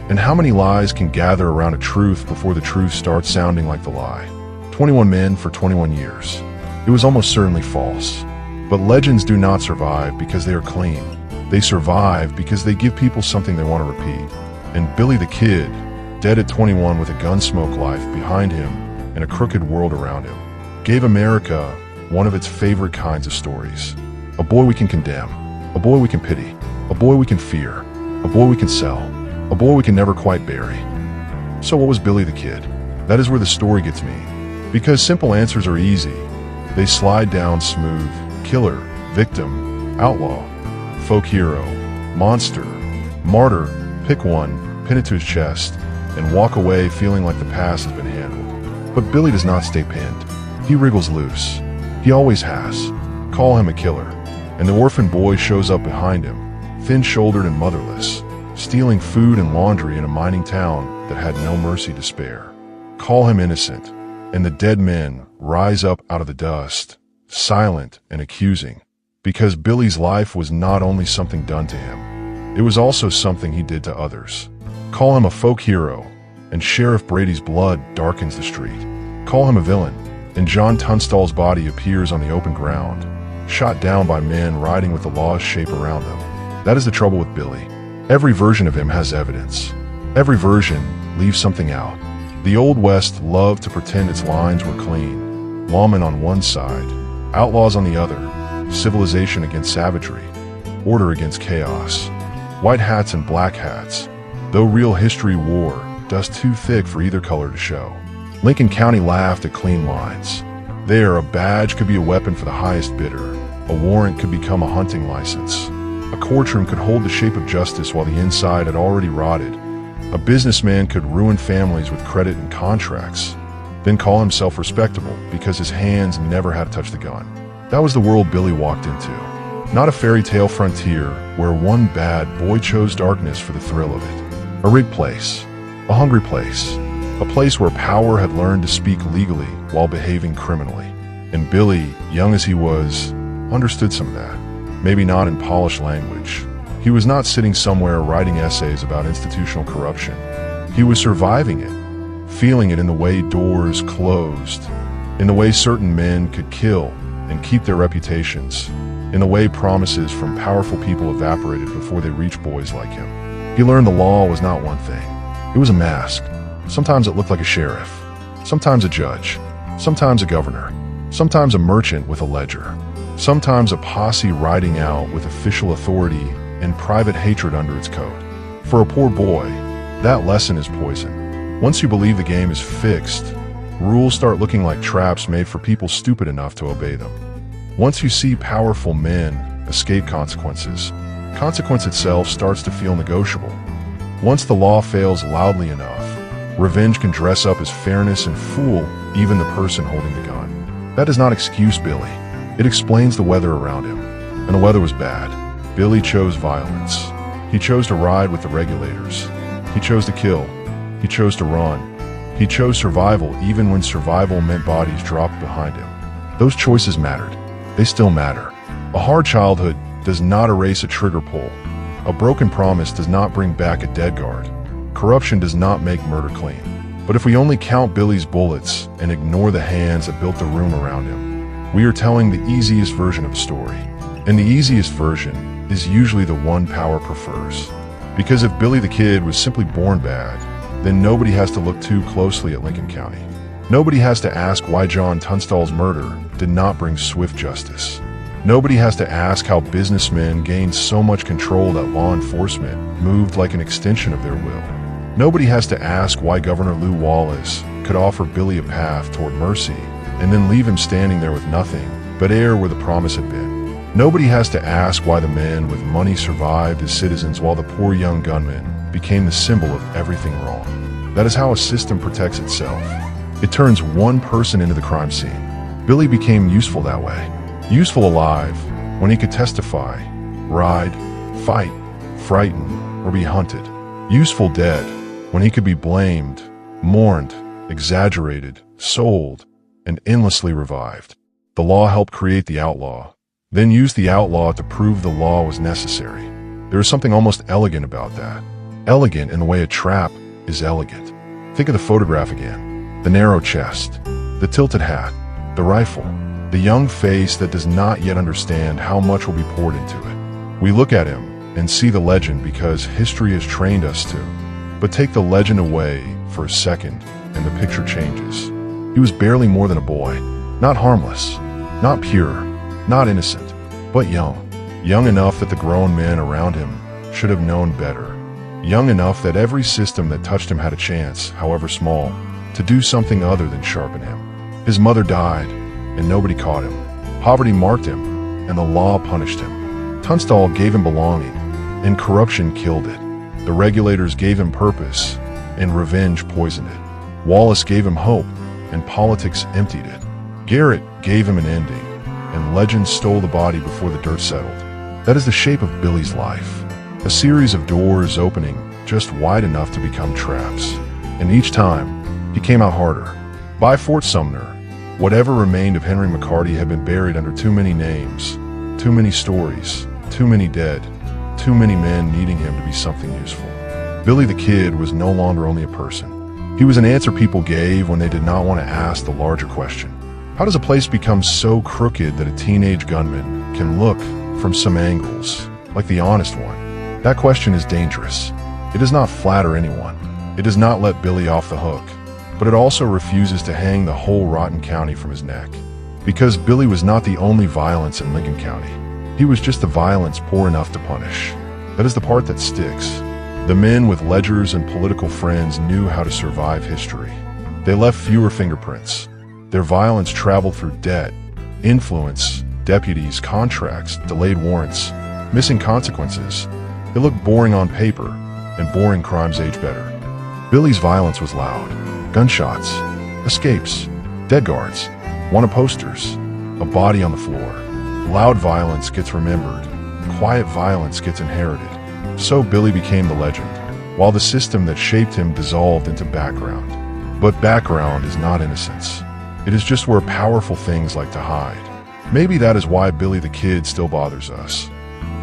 And how many lies can gather around a truth before the truth starts sounding like the lie? 21 men for 21 years. It was almost certainly false. But legends do not survive because they are clean. They survive because they give people something they want to repeat. And Billy the Kid, dead at 21 with a Gunsmoke life behind him and a crooked world around him, gave America one of its favorite kinds of stories. A boy we can condemn, a boy we can pity, a boy we can fear, a boy we can sell, a boy we can never quite bury. So what was Billy the Kid? That is where the story gets me. Because simple answers are easy. They slide down smooth. Killer, victim, outlaw, folk hero, monster, martyr. Pick one, pin it to his chest, and walk away feeling like the past has been handled. But Billy does not stay pinned. He wriggles loose. He always has. Call him a killer. And the orphan boy shows up behind him, thin-shouldered and motherless, stealing food and laundry in a mining town that had no mercy to spare. Call him innocent, and the dead men rise up out of the dust, silent and accusing, because Billy's life was not only something done to him, it was also something he did to others. Call him a folk hero, and Sheriff Brady's blood darkens the street. Call him a villain, and John Tunstall's body appears on the open ground, shot down by men riding with the law's shape around them. That is the trouble with Billy. Every version of him has evidence. Every version leaves something out. The Old West loved to pretend its lines were clean. Lawmen on one side, outlaws on the other, civilization against savagery, order against chaos, white hats and black hats, though real history wore dust too thick for either color to show. Lincoln County laughed at clean lines. There, a badge could be a weapon for the highest bidder. A warrant could become a hunting license. A courtroom could hold the shape of justice while the inside had already rotted. A businessman could ruin families with credit and contracts, then call himself respectable because his hands never had to touch the gun. That was the world Billy walked into. Not a fairy tale frontier where one bad boy chose darkness for the thrill of it. A rigged place. A hungry place. A place where power had learned to speak legally while behaving criminally. And Billy, young as he was, understood some of that. Maybe not in polished language. He was not sitting somewhere writing essays about institutional corruption. He was surviving it, feeling it in the way doors closed, in the way certain men could kill and keep their reputations, in the way promises from powerful people evaporated before they reached boys like him. He learned the law was not one thing. It was a mask. Sometimes it looked like a sheriff, sometimes a judge, sometimes a governor, sometimes a merchant with a ledger, sometimes a posse riding out with official authority and private hatred under its coat. For a poor boy, that lesson is poison. Once you believe the game is fixed, rules start looking like traps made for people stupid enough to obey them. Once you see powerful men escape consequences, consequence itself starts to feel negotiable. Once the law fails loudly enough, revenge can dress up as fairness and fool even the person holding the gun. That does not excuse Billy. It explains the weather around him. And the weather was bad. Billy chose violence. He chose to ride with the Regulators. He chose to kill. He chose to run. He chose survival even when survival meant bodies dropped behind him. Those choices mattered. They still matter. A hard childhood does not erase a trigger pull. A broken promise does not bring back a dead guard. Corruption does not make murder clean. But if we only count Billy's bullets and ignore the hands that built the room around him, we are telling the easiest version of a story. And the easiest version is usually the one power prefers. Because if Billy the Kid was simply born bad, then nobody has to look too closely at Lincoln County. Nobody has to ask why John Tunstall's murder did not bring swift justice. Nobody has to ask how businessmen gained so much control that law enforcement moved like an extension of their will. Nobody has to ask why Governor Lew Wallace could offer Billy a path toward mercy and then leave him standing there with nothing but air where the promise had been. Nobody has to ask why the men with money survived as citizens while the poor young gunman became the symbol of everything wrong. That is how a system protects itself. It turns one person into the crime scene. Billy became useful that way. Useful alive when he could testify, ride, fight, frighten, or be hunted. Useful dead when he could be blamed, mourned, exaggerated, sold, and endlessly revived. The law helped create the outlaw, then used the outlaw to prove the law was necessary. There is something almost elegant about that. Elegant in the way a trap is elegant. Think of the photograph again. The narrow chest, the tilted hat, the rifle, the young face that does not yet understand how much will be poured into it. We look at him and see the legend because history has trained us to. But take the legend away for a second and the picture changes. He was barely more than a boy, not harmless, not pure, not innocent, but young. Young enough that the grown men around him should have known better. Young enough that every system that touched him had a chance, however small, to do something other than sharpen him. His mother died, and nobody caught him. Poverty marked him, and the law punished him. Tunstall gave him belonging, and corruption killed it. The Regulators gave him purpose, and revenge poisoned it. Wallace gave him hope, and politics emptied it. Garrett gave him an ending, and legend stole the body before the dirt settled. That is the shape of Billy's life. A series of doors opening just wide enough to become traps. And each time, he came out harder. By Fort Sumner, whatever remained of Henry McCarty had been buried under too many names, too many stories, too many dead, too many men needing him to be something useful. Billy the Kid was no longer only a person. He was an answer people gave when they did not want to ask the larger question. How does a place become so crooked that a teenage gunman can look from some angles like the honest one? That question is dangerous. It does not flatter anyone. It does not let Billy off the hook, but it also refuses to hang the whole rotten county from his neck. Because Billy was not the only violence in Lincoln County. He was just the violence poor enough to punish. That is the part that sticks. The men with ledgers and political friends knew how to survive history. They left fewer fingerprints. Their violence traveled through debt, influence, deputies, contracts, delayed warrants, missing consequences. It looked boring on paper, and boring crimes age better. Billy's violence was loud. Gunshots, escapes, dead guards, wanted posters, a body on the floor. Loud violence gets remembered. Quiet violence gets inherited. So Billy became the legend, while the system that shaped him dissolved into background. But background is not innocence. It is just where powerful things like to hide. Maybe that is why Billy the Kid still bothers us.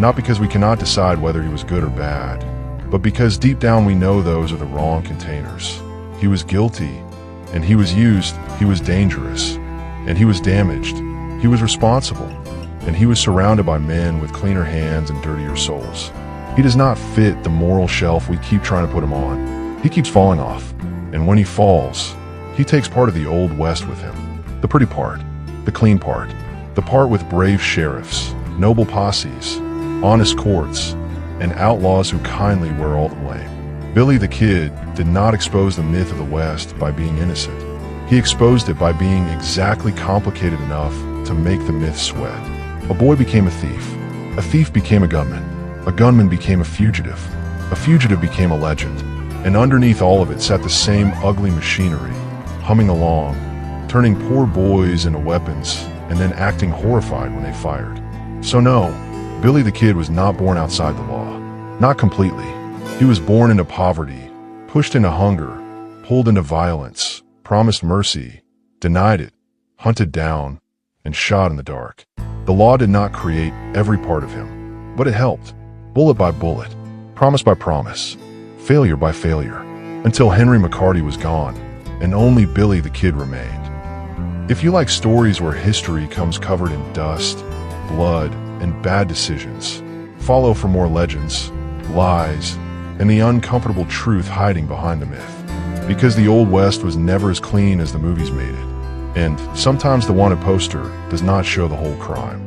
Not because we cannot decide whether he was good or bad, but because deep down we know those are the wrong containers. He was guilty, and he was used. He was dangerous, and he was damaged. He was responsible, and he was surrounded by men with cleaner hands and dirtier souls. He does not fit the moral shelf we keep trying to put him on. He keeps falling off, and when he falls, he takes part of the Old West with him. The pretty part, the clean part, the part with brave sheriffs, noble posses, honest courts, and outlaws who kindly wear all the blame. Billy the Kid did not expose the myth of the West by being innocent. He exposed it by being exactly complicated enough to make the myth sweat. A boy became a thief became a gunman became a fugitive became a legend, and underneath all of it sat the same ugly machinery, humming along, turning poor boys into weapons, and then acting horrified when they fired. So no, Billy the Kid was not born outside the law. Not completely. He was born into poverty, pushed into hunger, pulled into violence, promised mercy, denied it, hunted down, and shot in the dark. The law did not create every part of him, but it helped, bullet by bullet, promise by promise, failure by failure, until Henry McCarty was gone, and only Billy the Kid remained. If you like stories where history comes covered in dust, blood, and bad decisions, follow for more legends, lies, and the uncomfortable truth hiding behind the myth. Because the Old West was never as clean as the movies made it, and sometimes the wanted poster does not show the whole crime.